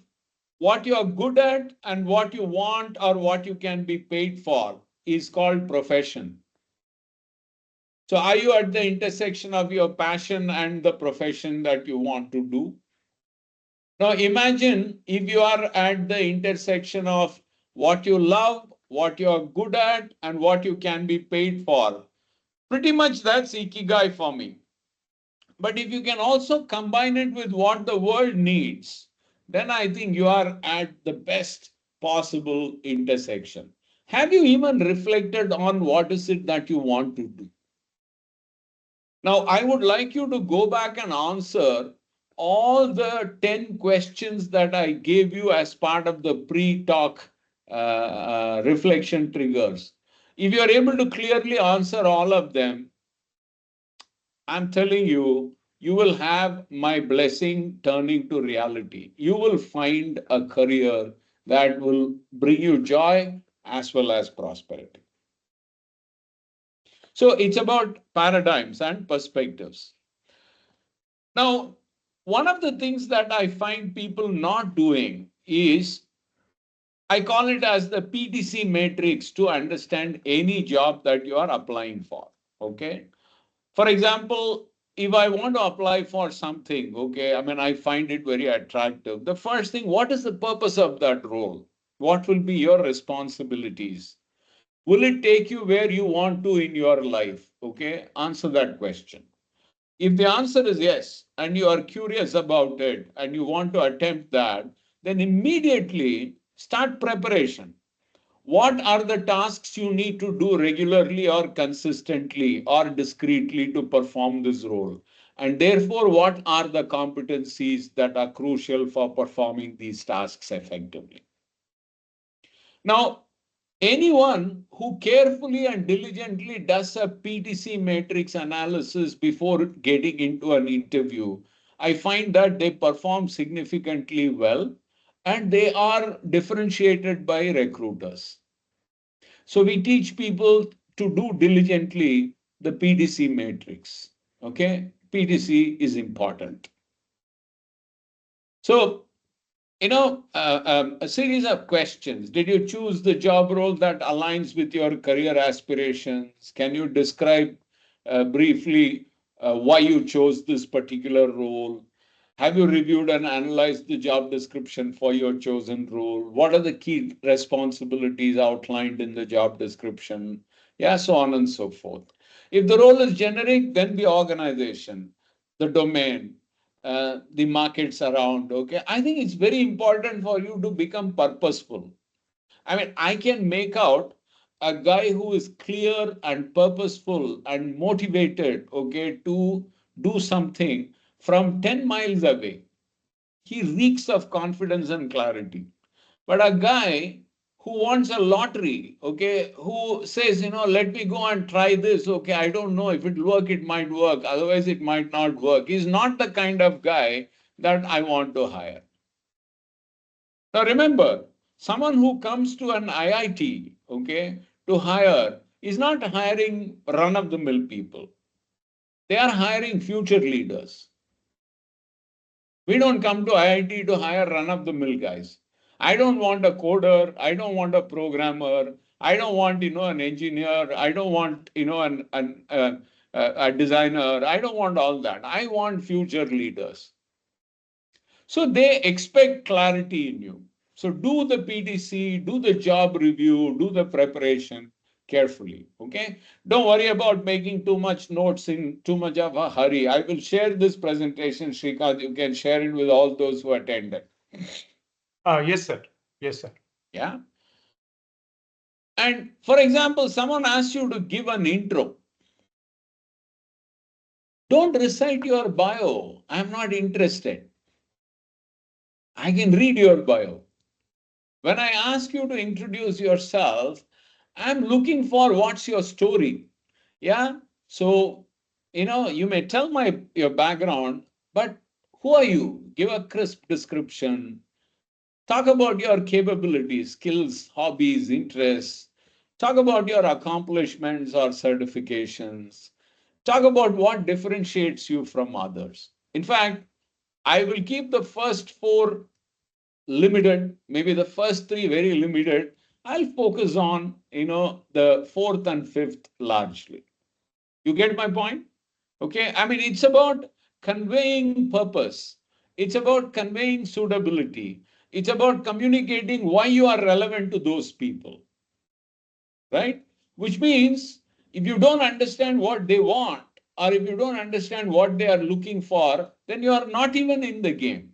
what you are good at and what you want or what you can be paid for is called profession. So are you at the intersection of your passion and the profession that you want to do? Now imagine if you are at the intersection of what you love, what you are good at, and what you can be paid for. Pretty much that's Ikigai for me. But if you can also combine it with what the world needs, then I think you are at the best possible intersection. Have you even reflected on what is it that you want to do? Now, I would like you to go back and answer all the 10 questions that I gave you as part of the pre-talk reflection triggers. If you're able to clearly answer all of them, I'm telling you, you will have my blessing turning to reality. You will find a career that will bring you joy as well as prosperity. So it's about paradigms and perspectives. Now, one of the things that I find people not doing is, I call it as the PTC matrix to understand any job that you are applying for. Okay. For example, if I want to apply for something, okay, I mean, I find it very attractive. The first thing, what is the purpose of that role? What will be your responsibilities? Will it take you where you want to in your life? Okay, answer that question. If the answer is yes, and you are curious about it and you want to attempt that, then immediately start preparation. What are the tasks you need to do regularly or consistently or discreetly to perform this role? And therefore, what are the competencies that are crucial for performing these tasks effectively? Now, anyone who carefully and diligently does a PTC matrix analysis before getting into an interview, I find that they perform significantly well and they are differentiated by recruiters. So we teach people to do diligently the PTC matrix. Okay, PTC is important. So, a series of questions. Did you choose the job role that aligns with your career aspirations? Can you describe briefly why you chose this particular role? Have you reviewed and analyzed the job description for your chosen role? What are the key responsibilities outlined in the job description? Yeah, so on and so forth. If the role is generic, then the organization, the domain, the markets around. Okay, I think it's very important for you to become purposeful. I mean, I can make out a guy who is clear and purposeful and motivated, okay, to do something from 10 miles away. He reeks of confidence and clarity. But a guy who wants a lottery, okay, who says, let me go and try this, okay, I don't know if it'll work, it might work, otherwise it might not work, is not the kind of guy that I want to hire. Now remember, someone who comes to an IIT, okay, to hire is not hiring run-of-the-mill people. They are hiring future leaders. We don't come to IIT to hire run-of-the-mill guys. I don't want a coder. I don't want a programmer. I don't want, an engineer. I don't want, a designer. I don't want all that. I want future leaders. So they expect clarity in you. So do the PTC, do the job review, do the preparation carefully. Okay. Don't worry about making too much notes in too much of a hurry. I will share this presentation, Shrikant. You can share it with all those who attended. Yes, sir. Yes, sir. Yeah. And for example, someone asks you to give an intro. Don't recite your bio. I'm not interested. I can read your bio. When I ask you to introduce yourself, I'm looking for what's your story. Yeah. So, you may tell your background, but who are you? Give a crisp description. Talk about your capabilities, skills, hobbies, interests. Talk about your accomplishments or certifications. Talk about what differentiates you from others. In fact, I will keep the first four limited, maybe the first three very limited. I'll focus on, the fourth and fifth largely. You get my point? Okay. I mean, it's about conveying purpose. It's about conveying suitability. It's about communicating why you are relevant to those people. Right? Which means if you don't understand what they want, or if you don't understand what they are looking for, then you are not even in the game.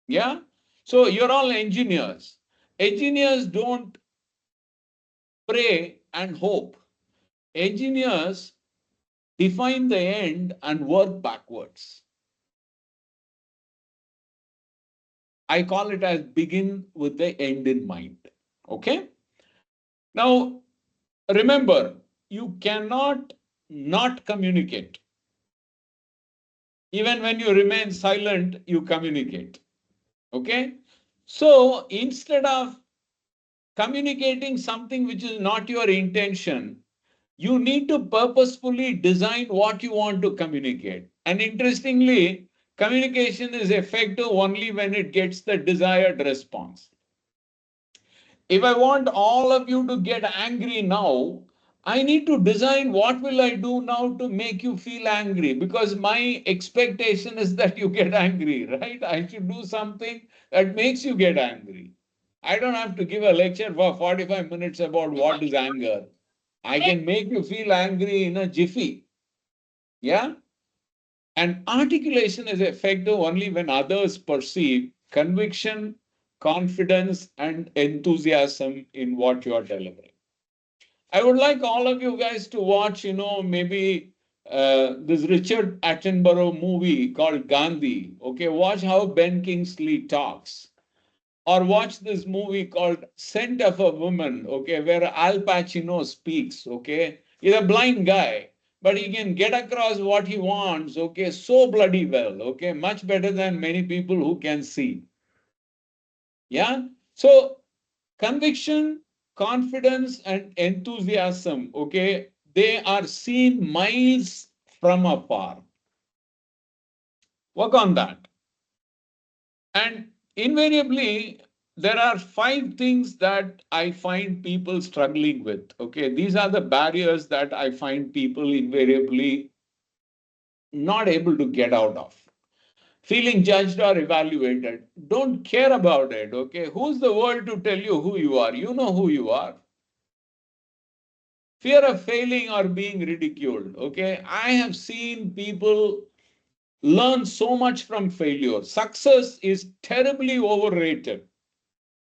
Yeah. So you're all engineers. Engineers don't pray and hope. Engineers define the end and work backwards. I call it as begin with the end in mind. Okay. Now, remember, you cannot not communicate. Even when you remain silent, you communicate. Okay. So instead of communicating something which is not your intention, you need to purposefully design what you want to communicate. And interestingly, communication is effective only when it gets the desired response. If I want all of you to get angry now, I need to design what will I do now to make you feel angry, because my expectation is that you get angry, right? I should do something that makes you get angry. I don't have to give a lecture for 45 minutes about what is anger. I can make you feel angry in a jiffy. Yeah? And articulation is effective only when others perceive conviction, confidence, and enthusiasm in what you are delivering. I would like all of you guys to watch, maybe this Richard Attenborough movie called Gandhi. Okay, watch how Ben Kingsley talks. Or watch this movie called Scent of a Woman, okay, where Al Pacino speaks, okay. He's a blind guy, but he can get across what he wants, okay, so bloody well, okay, much better than many people who can see. Yeah. So conviction, confidence, and enthusiasm, okay, they are seen miles from afar. Work on that. And invariably, there are 5 things that I find people struggling with. Okay, these are the barriers that I find people invariably not able to get out of. Feeling judged or evaluated. Don't care about it. Okay, who's the world to tell you who you are? You know who you are. Fear of failing or being ridiculed. Okay, I have seen people learn so much from failure. Success is terribly overrated.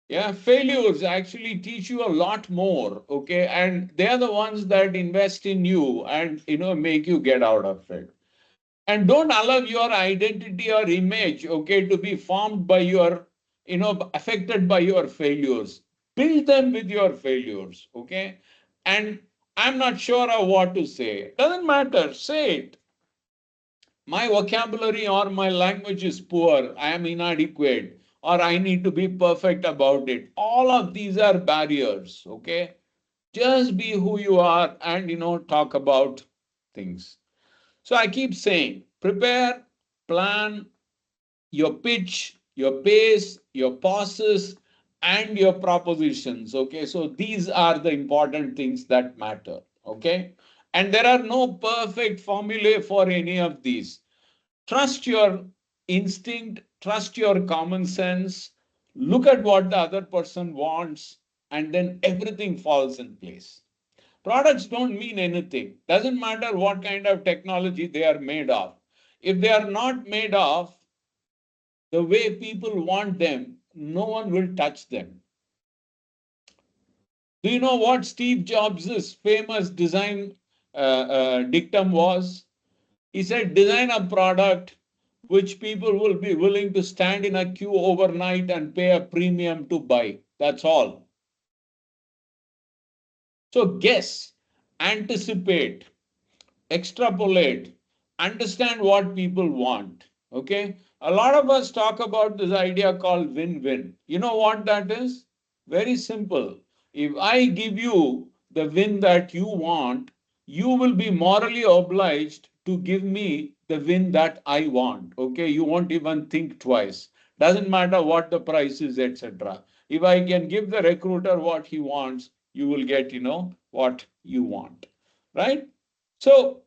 Yeah, failures actually teach you a lot more, okay? And they're the ones that invest in you and, make you get out of it. And don't allow your identity or image, okay, to be formed by your, affected by your failures. Build them with your failures, okay? And I'm not sure of what to say. Doesn't matter, say it. My vocabulary or my language is poor, I am inadequate, or I need to be perfect about it. All of these are barriers, okay? Just be who you are and, talk about things. So I keep saying, prepare, plan your pitch, your pace, your pauses, and your propositions, okay? So these are the important things that matter, okay? And there are no perfect formulae for any of these. Trust your instinct, trust your common sense, look at what the other person wants, and then everything falls in place. Products don't mean anything. Doesn't matter what kind of technology they are made of. If they are not made of the way people want them, no one will touch them. Do you know what Steve Jobs' famous design dictum was? He said, design a product which people will be willing to stand in a queue overnight and pay a premium to buy. That's all. So guess, anticipate, extrapolate, understand what people want. Okay. A lot of us talk about this idea called win-win. You know what that is? Very simple. If I give you the win that you want, you will be morally obliged to give me the win that I want. Okay. You won't even think twice. Doesn't matter what the price is, etc. If I can give the recruiter what he wants, you will get, what you want. Right? So,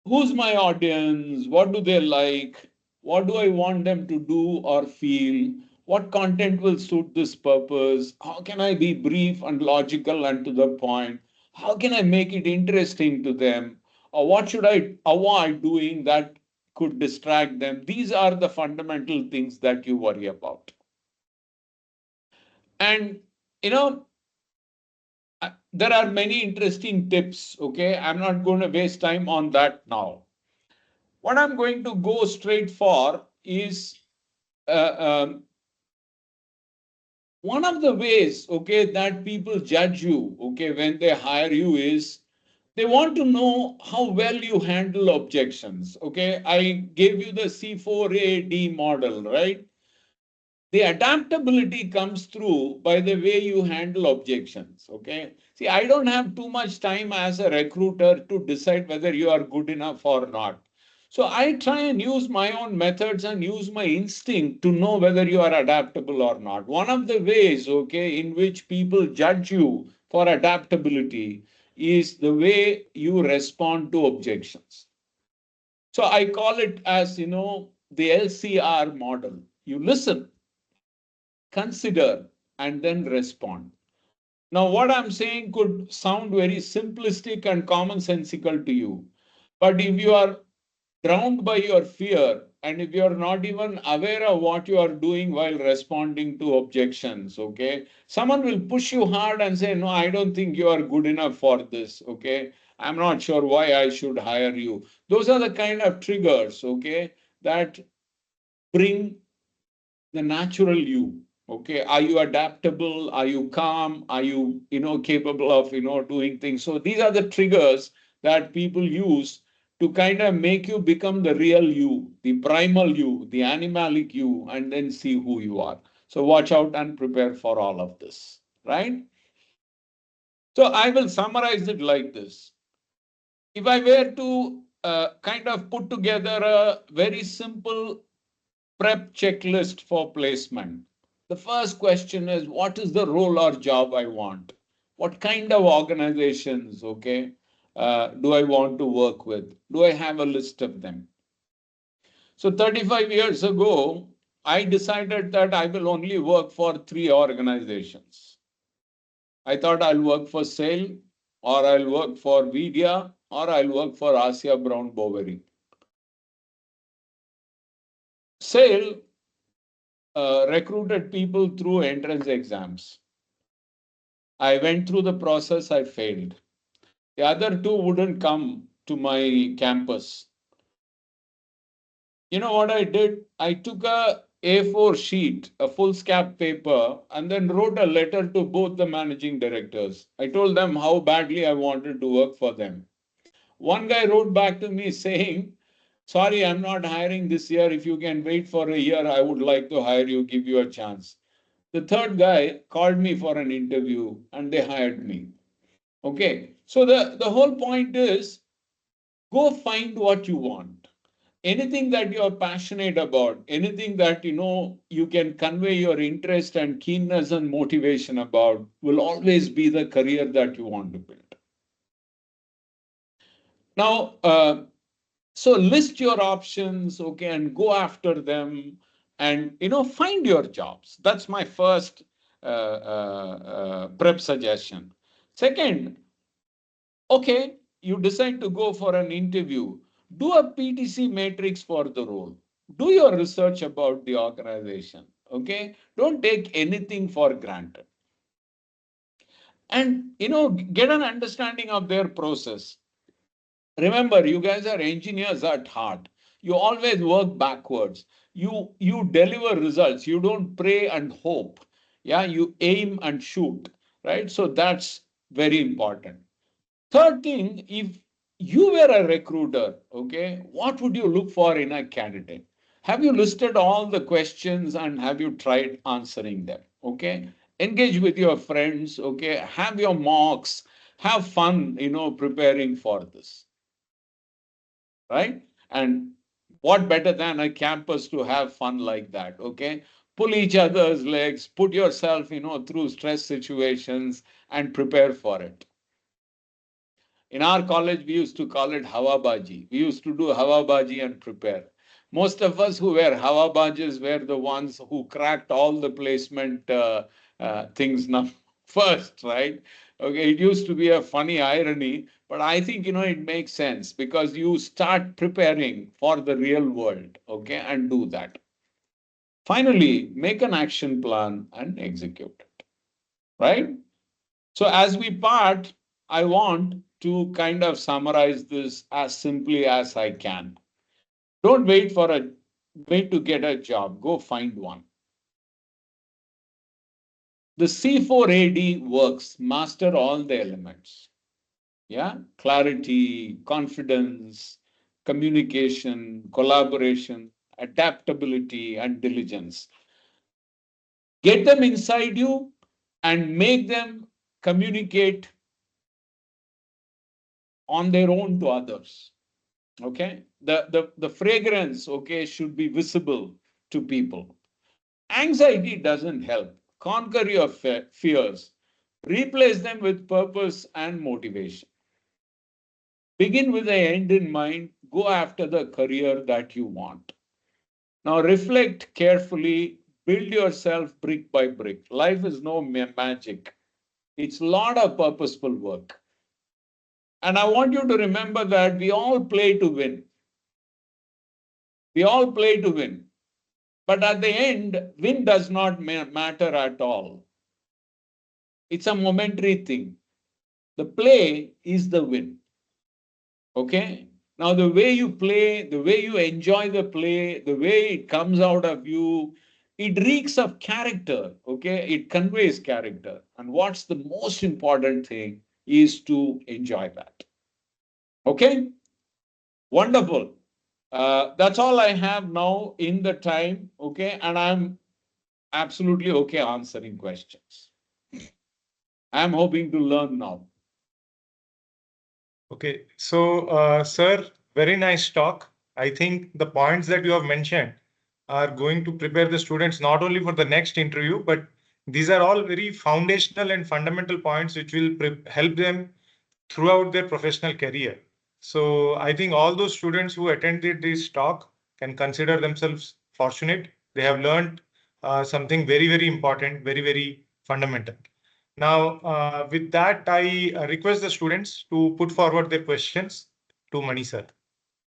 who's my audience? What do they like? What do I want them to do or feel? What content will suit this purpose? How can I be brief and logical and to the point? How can I make it interesting to them? Or what should I avoid doing that could distract them? These are the fundamental things that you worry about. And, there are many interesting tips. Okay, I'm not going to waste time on that now. What I'm going to go straight for is one of the ways, okay, that people judge you, okay, when they hire you is they want to know how well you handle objections. Okay, I gave you the C4AD model, right? The adaptability comes through by the way you handle objections. Okay. See, I don't have too much time as a recruiter to decide whether you are good enough or not. So I try and use my own methods and use my instinct to know whether you are adaptable or not. One of the ways, okay, in which people judge you for adaptability is the way you respond to objections. So I call it as, the LCR model. You listen, consider, and then respond. Now, what I'm saying could sound very simplistic and commonsensical to you, but if you are drowned by your fear and if you're not even aware of what you are doing while responding to objections, okay, someone will push you hard and say, no, I don't think you are good enough for this, okay, I'm not sure why I should hire you. Those are the kind of triggers, okay, that bring the natural you. Okay, are you adaptable? Are you calm? Are you, capable of, doing things? So these are the triggers that people use to kind of make you become the real you, the primal you, the animalic you, and then see who you are. So watch out and prepare for all of this, right? So I will summarize it like this. If I were to kind of put together a very simple prep checklist for placement. The first question is, what is the role or job I want? What kind of organizations, okay, do I want to work with? Do I have a list of them? So 35 years ago, I decided that I will only work for 3 organizations. I thought I'll work for SAIL, or I'll work for Vidya, or I'll work for Asia Brown Boveri. SAIL recruited people through entrance exams. I went through the process, I failed. The other two wouldn't come to my campus. You know what I did? I took a A4 sheet, a foolscap paper, and then wrote a letter to both the managing directors. I told them how badly I wanted to work for them. One guy wrote back to me saying, sorry, I'm not hiring this year. If you can wait for a year, I would like to hire you, give you a chance. The third guy called me for an interview and they hired me. Okay. So the whole point is go find what you want. Anything that you're passionate about, anything that you can convey your interest and keenness and motivation about will always be the career that you want to build. Now, so list your options, okay, and go after them and find your jobs. That's my first prep suggestion. Second, okay, you decide to go for an interview. Do a PTC matrix for the role. Do your research about the organization. Okay, don't take anything for granted. And get an understanding of their process. Remember, you guys are engineers at heart. You always work backwards. You deliver results. You don't pray and hope. Yeah, you aim and shoot. Right. So that's very important. Third thing, if you were a recruiter, okay, what would you look for in a candidate? Have you listed all the questions and have you tried answering them? Okay, engage with your friends. Okay, have your mocks. Have fun. Preparing for this. Right? And what better than a campus to have fun like that? Okay, pull each other's legs, put yourself, through stress situations and prepare for it. In our college, we used to call it Hawabaji. We used to do Hawabaji and prepare. Most of us who were Hawabajis were the ones who cracked all the placement things now first, right? Okay, it used to be a funny irony, but I think, it makes sense because you start preparing for the real world, okay, and do that. Finally, make an action plan and execute it, right? So as we part, I want to kind of summarize this as simply as I can. Don't wait to get a job. Go find one. The C4AD works. Master all the elements. Yeah, clarity, confidence, communication, collaboration, adaptability, and diligence. Get them inside you and make them communicate on their own to others. Okay, the fragrance, okay, should be visible to people. Anxiety doesn't help. Conquer your fears. Replace them with purpose and motivation. Begin with the end in mind. Go after the career that you want. Now reflect carefully. Build yourself brick by brick. Life is no magic. It's a lot of purposeful work. And I want you to remember that we all play to win. We all play to win. But at the end, win does not matter at all. It's a momentary thing. The play is the win. Okay? Now, the way you play, the way you enjoy the play, the way it comes out of you, it reeks of character. Okay? It conveys character. And what's the most important thing is to enjoy that. Okay? Wonderful. That's all I have now in the time. Okay? And I'm absolutely okay answering questions. I'm hoping to learn now. Okay, so sir, very nice talk. I think the points that you have mentioned are going to prepare the students not only for the next interview, but these are all very foundational and fundamental points which will help them throughout their professional career. So I think all those students who attended this talk can consider themselves fortunate. They have learned something very, very important, very, very fundamental. Now, with that, I request the students to put forward their questions to Mani sir.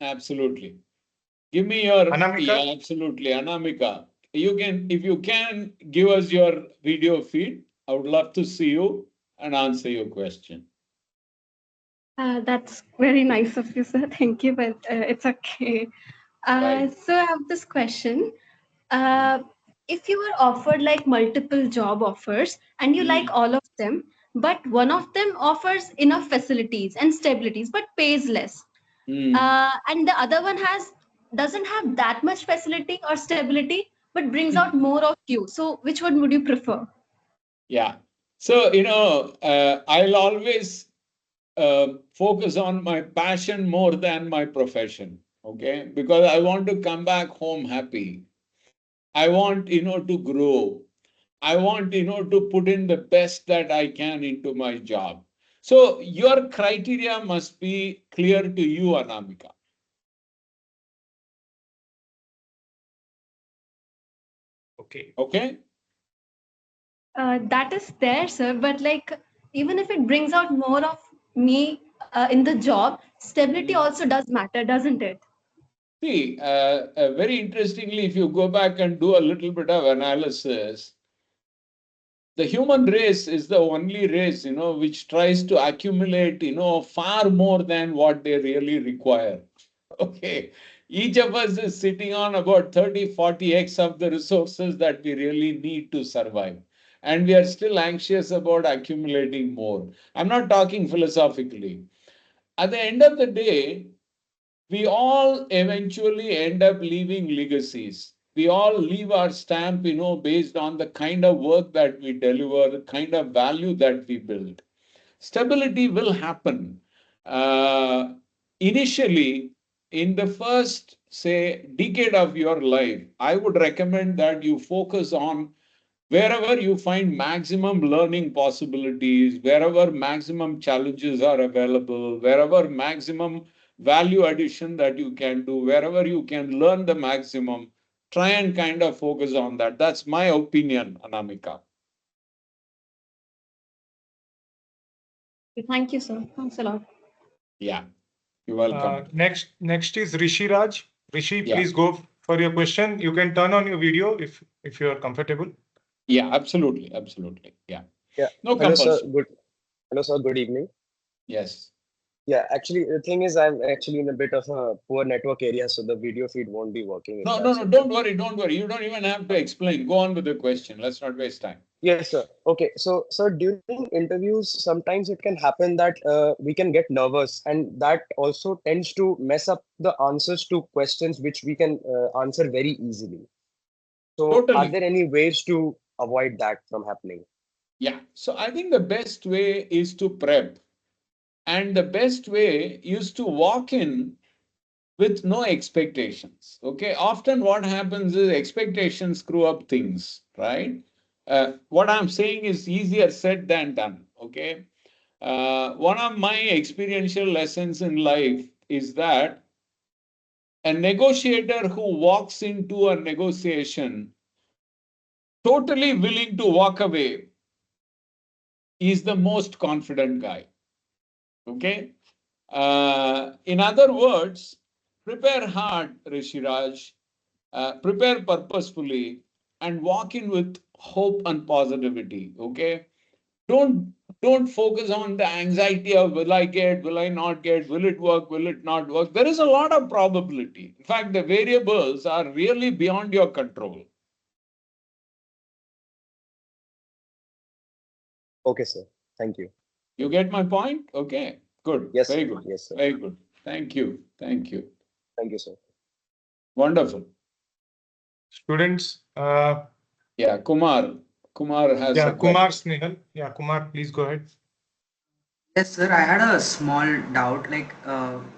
Absolutely. Give me your Anamika? Yeah, absolutely, Anamika. If you can give us your video feed, I would love to see you and answer your question. That's very nice of you, sir. Thank you, but it's okay. Right. So I have this question. If you were offered like multiple job offers and you like all of them, but one of them offers enough facilities and stabilities but pays less, and the other one doesn't have that much facility or stability but brings out more of you. So which one would you prefer? Yeah. So, I'll always focus on my passion more than my profession. Okay. Because I want to come back home happy. I want, to grow. I want, to put in the best that I can into my job. So your criteria must be clear to you, Anamika. Okay. Okay. That is there, sir. But like, even if it brings out more of me in the job, stability also does matter, doesn't it? See, very interestingly, if you go back and do a little bit of analysis, the human race is the only race, which tries to accumulate, far more than what they really require. Okay. Each of us is sitting on about 30, 40x of the resources that we really need to survive. And we are still anxious about accumulating more. I'm not talking philosophically. At the end of the day, we all eventually end up leaving legacies. We all leave our stamp, based on the kind of work that we deliver, the kind of value that we build. Stability will happen. Initially, in the first, say, decade of your life, I would recommend that you focus on wherever you find maximum learning possibilities, wherever maximum challenges are available, wherever maximum value addition that you can do, wherever you can learn the maximum, try and kind of focus on that. That's my opinion, Anamika. Thank you, sir. Thanks a lot. Yeah, you're welcome. Next is Rishi Raj. Rishi, Yeah. please go for your question. You can turn on your video if you are comfortable. Yeah, absolutely. Absolutely. Yeah. Yeah. No Hello, sir. compulsion. Hello, sir. Good evening. Yes. Yeah, actually, the thing is, I'm actually in a bit of a poor network area, so the video feed won't be working if No, that's okay. don't worry, don't worry. You don't even have to explain. Go on with the question. Let's not waste time. Yes, sir. Okay, so during interviews, sometimes it can happen that we can get nervous, and that also tends to mess up the answers to questions which we can answer very easily. So, are Totally. there any ways to avoid that from happening? Yeah. So I think the best way is to prep. And the best way is to walk in with no expectations. Okay. Often what happens is expectations screw up things, right? What I'm saying is easier said than done. Okay. One of my experiential lessons in life is that a negotiator who walks into a negotiation totally willing to walk away is the most confident guy. Okay. In other words, prepare hard, Rishiraj, prepare purposefully, and walk in with hope and positivity. Okay. Don't don't focus on the anxiety of will I get, will I not get, will it work, will it not work. There is a lot of probability. In fact, the variables are really beyond your control. Okay, sir. Thank you. You get my point? Okay. Good. Yes, Very sir. good. Yes, sir. Very good. Thank you. Thank you. Thank you, sir. Wonderful. Students, Yeah, Kumar. Kumar has yeah, a question. Kumar Snehal. Yeah, Kumar, please go ahead. Yes, sir. I had a small doubt, like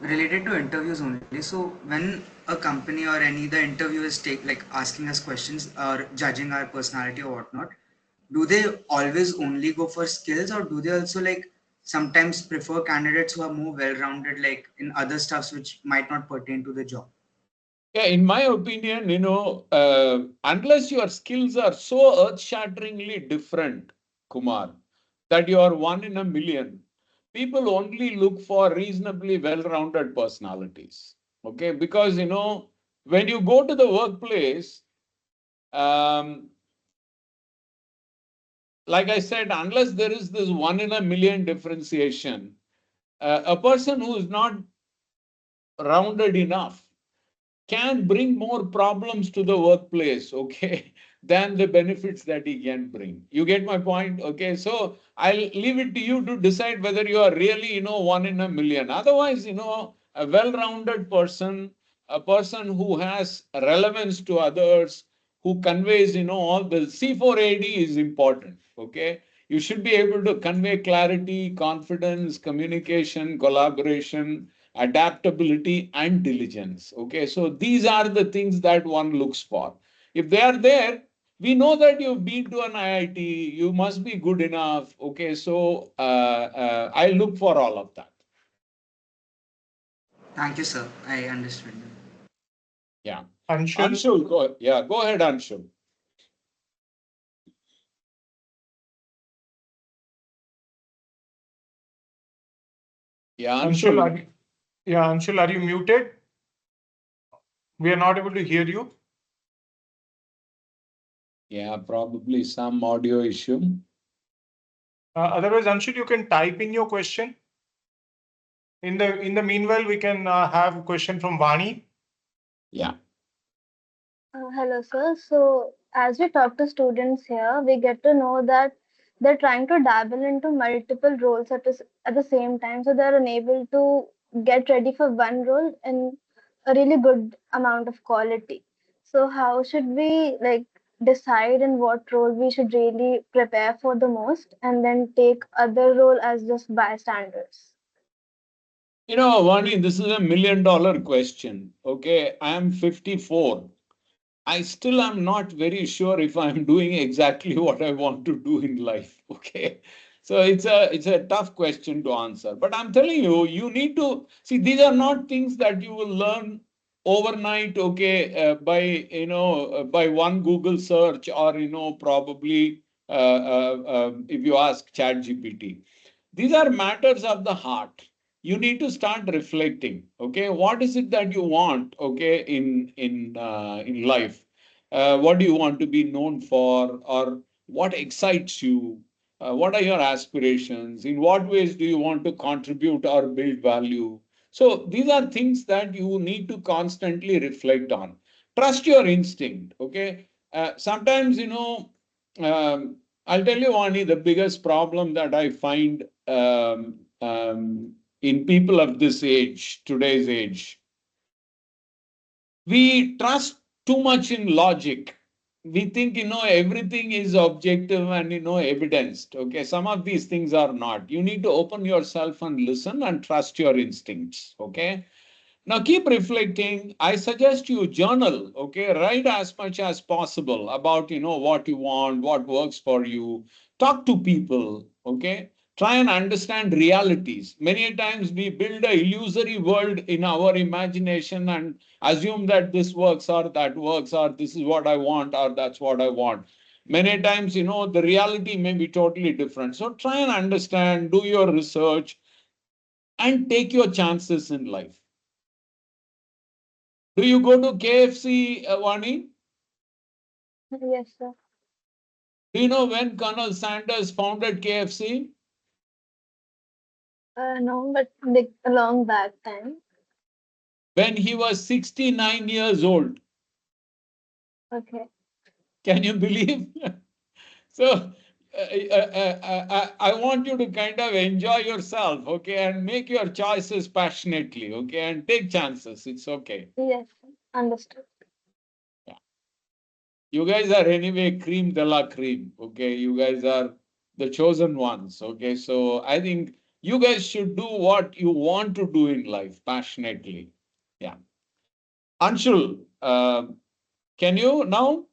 related to interviews only. So when a company or any the interview is like asking us questions or judging our personality or whatnot, do they always only go for skills, or do they also like sometimes prefer candidates who are more well-rounded, like in other stuffs which might not pertain to the job? Yeah, in my opinion, unless your skills are so earth-shatteringly different, Kumar, that you are one in a million, people only look for reasonably well-rounded personalities. Okay, because when you go to the workplace, um, like I said, unless there is this one in a million differentiation, a person who is not rounded enough can bring more problems to the workplace, okay, than the benefits that he can bring. You get my point? Okay, so I'll leave it to you to decide whether you are really, one in a million. Otherwise, a well-rounded person, a person who has relevance to others, who conveys, all the C4AD is important, okay? You should be able to convey clarity, confidence, communication, collaboration, adaptability, and diligence. Okay, so these are the things that one looks for. If they are there, we know that you've been to an IIT, you must be good enough. Okay, so I look for all of that. Thank you, sir. I understood. Yeah. Anshul, Anshul, go ahead, Anshul. Yeah, Anshul, Anshul. Anshul, are you muted? We are not able to hear you. Yeah, probably some audio issue. Otherwise, Anshul, you can type in your question. In the meanwhile, we can have a question from Vani. Yeah. Hello, sir. So, as we talk to students here, we get to know that they're trying to dabble into multiple roles at the same time. So, they're unable to get ready for one role in a really good amount of quality. So, how should we like decide in what role we should really prepare for the most and then take other role as just bystanders? Vani, this is $1 million question. Okay, I am 54. I still am not very sure if I'm doing exactly what I want to do in life. Okay. So it's a tough question to answer. But I'm telling you, you need to see these are not things that you will learn overnight, okay, by one Google search or probably if you ask ChatGPT. These are matters of the heart. You need to start reflecting. Okay, what is it that you want? Okay, in life, what do you want to be known for, or what excites you? What are your aspirations? In what ways do you want to contribute or build value? So these are things that you need to constantly reflect on. Trust your instinct, okay? Sometimes, I'll tell you, Vani, the biggest problem that I find in people of this age, today's age, we trust too much in logic. We think, everything is objective and, evidenced. Okay. Some of these things are not. You need to open yourself and listen and trust your instincts. Okay. Now keep reflecting. I suggest you journal, okay? Write as much as possible about, what you want, what works for you. Talk to people, okay? Try and understand realities. Many times we build a illusory world in our imagination and assume that this works or that works or this is what I want or that's what I want. Many times, the reality may be totally different. So try and understand, do your research and take your chances in life. Do you go to KFC, Vani? Yes, sir. Do you know when Colonel Sanders founded KFC? No, but like a long back time. When he was 69 years old. Okay. Can you believe? So I want you to kind of enjoy yourself, okay, and make your choices passionately, okay, and take chances. It's okay. Yes, sir. Understood. Yeah. You guys are anyway cream de la cream, okay? You guys are the chosen ones, okay? So I think you guys should do what you want to do in life passionately. Yeah. Anshul, can you now?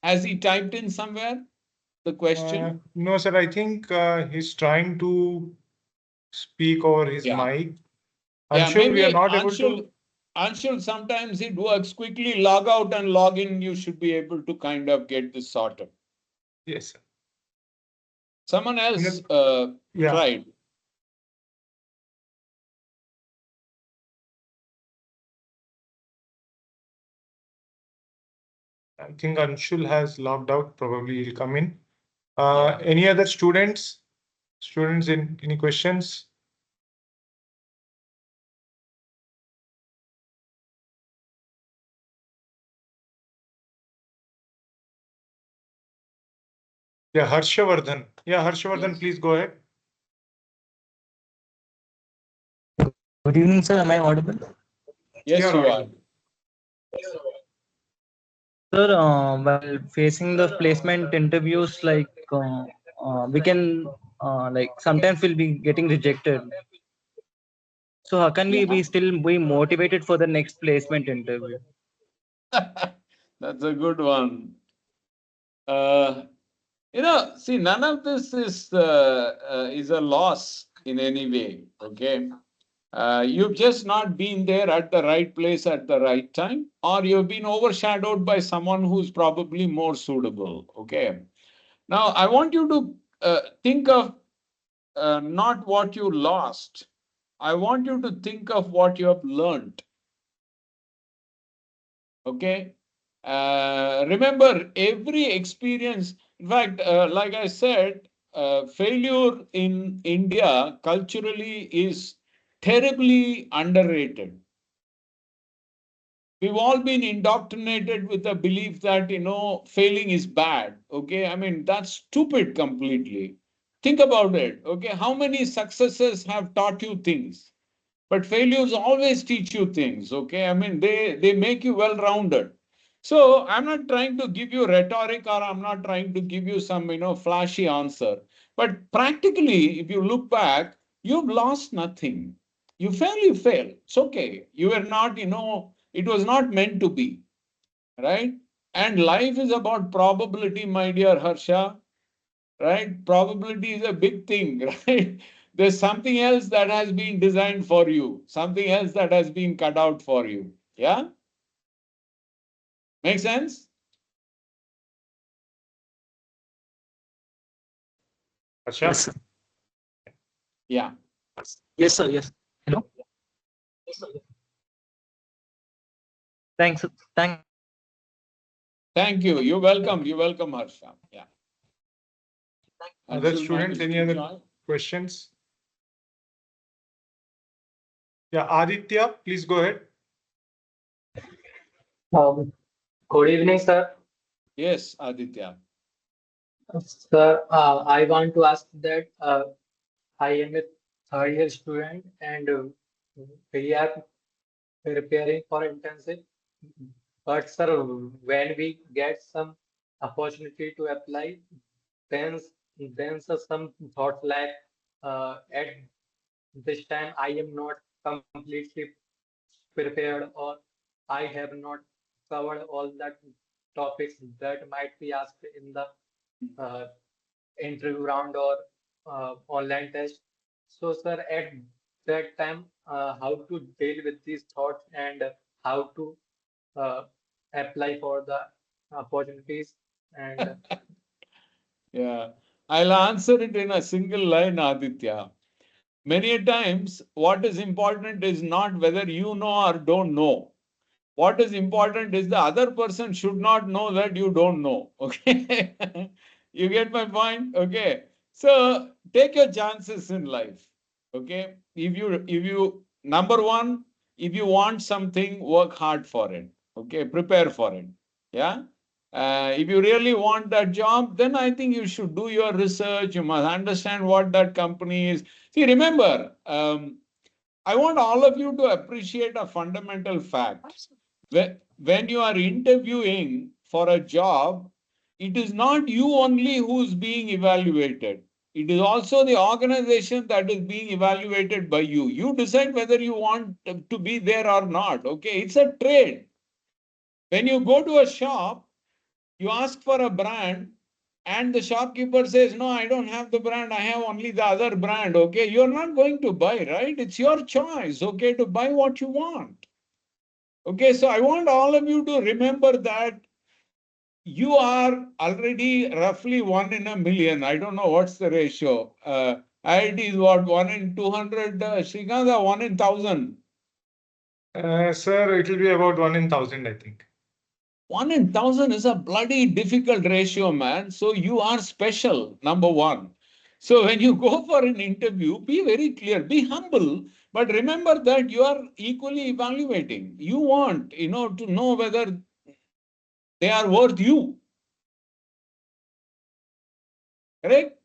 Has he typed in somewhere the question? No, sir. I think he's trying to speak over his Yeah. mic. Yeah, Anshul, we are maybe not able to. Anshul, sometimes it works. Quickly log out and log in. You should be able to kind of get this sorted. Yes, sir. Someone else Yeah. tried. I think Anshul has logged out. Probably he'll come in. Any other students? Students in any questions? Yeah, Harshavardhan. Yeah, Harshavardhan, Yes. please go ahead. Good evening, sir. Am I audible? Yes, You're you are. audible. Sir, while facing the placement interviews, we can sometimes we'll be getting rejected. So how can we Yeah. be still be motivated for the next placement interview? That's a good one. See, none of this is a loss in any way. Okay. You've just not been there at the right place at the right time, or you've been overshadowed by someone who's probably more suitable. Okay. Now, I want you to think of not what you lost. I want you to think of what you have learned. Okay. Remember, every experience, in fact, like I said, failure in India culturally is terribly underrated. We've all been indoctrinated with the belief that, failing is bad. Okay. I mean, that's stupid completely. Think about it. Okay. How many successes have taught you things? But failures always teach you things. Okay. I mean, they make you well rounded. So I'm not trying to give you rhetoric or I'm not trying to give you some, flashy answer. But practically, if you look back, you've lost nothing. You fail, you fail. It's okay. You were not, it was not meant to be, right? And life is about probability, my dear Harsha, right? Probability is a big thing, right? There's something else that has been designed for you, something else that has been cut out for you. Yeah? Make sense? Harsha? Yes, sir. Yeah. Yes, sir. Yes. Hello. Thanks. Thanks. Thank you. You're welcome. You're welcome, Harsha. Yeah. Other Anshul students, managed any to other join? questions? Yeah, Aditya, please go ahead. Good evening, sir. Yes, Aditya. Sir, I want to ask that I am a third year student and we are preparing for intensive. But sir, when we get some opportunity to apply, then sir, some thought like at this time I am not completely prepared or I have not covered all that topics that might be asked in the uh, interview round or online test. So, sir, at that time, how to deal with these thoughts and how to uh, apply for the opportunities and Yeah. I'll answer it in a single line, Aditya. Many a times, what is important is not whether you know or don't know. What is important is the other person should not know that you don't know. Okay. You get my point? Okay. So take your chances in life. Okay. If you number one, if you want something, work hard for it. Okay. Prepare for it. Yeah. If you really want that job, then I think you should do your research. You must understand what that company is. See, remember, I want all of you to appreciate a fundamental fact. When you are interviewing for a job, it is not you only who's being evaluated. It is also the organization that is being evaluated by you. You decide whether you want to be there or not. Okay, it's a trade. When you go to a shop, you ask for a brand, and the shopkeeper says, no, I don't have the brand, I have only the other brand. Okay, you're not going to buy, right? It's your choice, okay, to buy what you want. Okay, so I want all of you to remember that you are already roughly 1 in a million. I don't know what's the ratio. IIT is what, 1 in 200, Srikanta, 1 in 1,000. Sir, it will be about 1 in 1,000, I think. 1 in 1,000 is a bloody difficult ratio, man. So you are special, number one. So when you go for an interview, be very clear, be humble, but remember that you are equally evaluating. You want, to know whether they are worth you. Correct?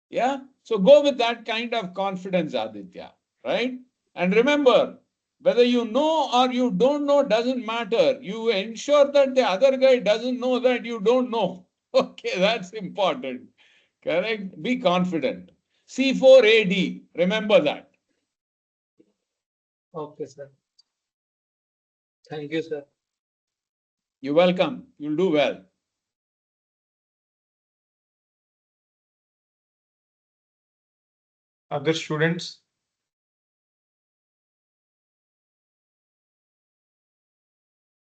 Yeah. So go with that kind of confidence, Aditya. Right? And remember, whether you know or you don't know doesn't matter. You ensure that the other guy doesn't know that you don't know. Okay, that's important. Correct? Be confident. C4AD. Remember that. okay, sir. Thank you, sir. You're welcome. You'll do well. Other students?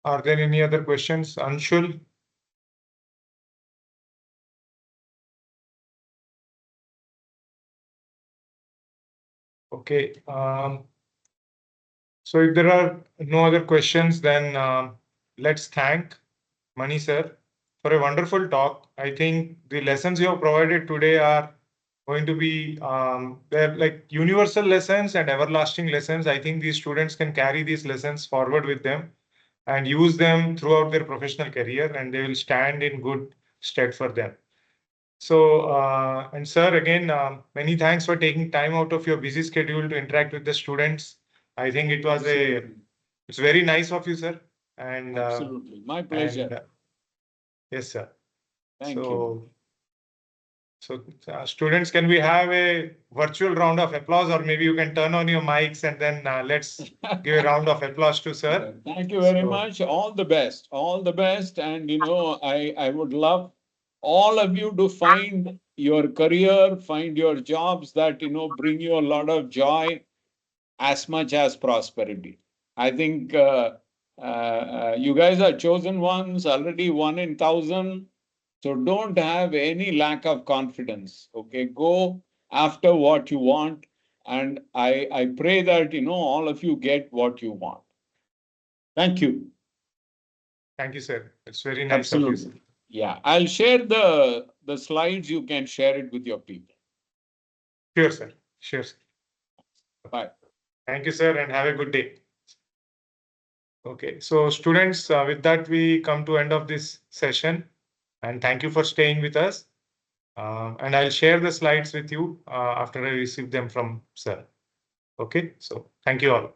Are there any other questions? Anshul? Okay. So if there are no other questions, then let's thank Mani sir for a wonderful talk. I think the lessons you have provided today are going to be they're like universal lessons and everlasting lessons. I think these students can carry these lessons forward with them and use them throughout their professional career, and they will stand in good stead for them. So, and sir, again, many thanks for taking time out of your busy schedule to interact with the students. I think it was it's very nice of you, sir. And absolutely, my pleasure. And, yes, sir. Thank so, you. So, students, can we have a virtual round of applause, or maybe you can turn on your mics and then let's give a round of applause to sir. Thank you very much. All the best. All the best. And, I would love all of you to find your career, find your jobs that, bring you a lot of joy as much as prosperity. I think you guys are chosen ones, already 1 in 1,000. So don't have any lack of confidence. Okay, go after what you want. And I pray that, all of you get what you want. Thank you. Thank you, sir. It's very nice of you, sir. Absolutely. Yeah, I'll share the slides. You can share it with your people. Sure, sir. Sure, sir. Bye. Thank you, sir, and have a good day. Okay, so students, with that, we come to end of this session. And thank you for staying with us. And I'll share the slides with you after I receive them from sir. Okay, so thank you all.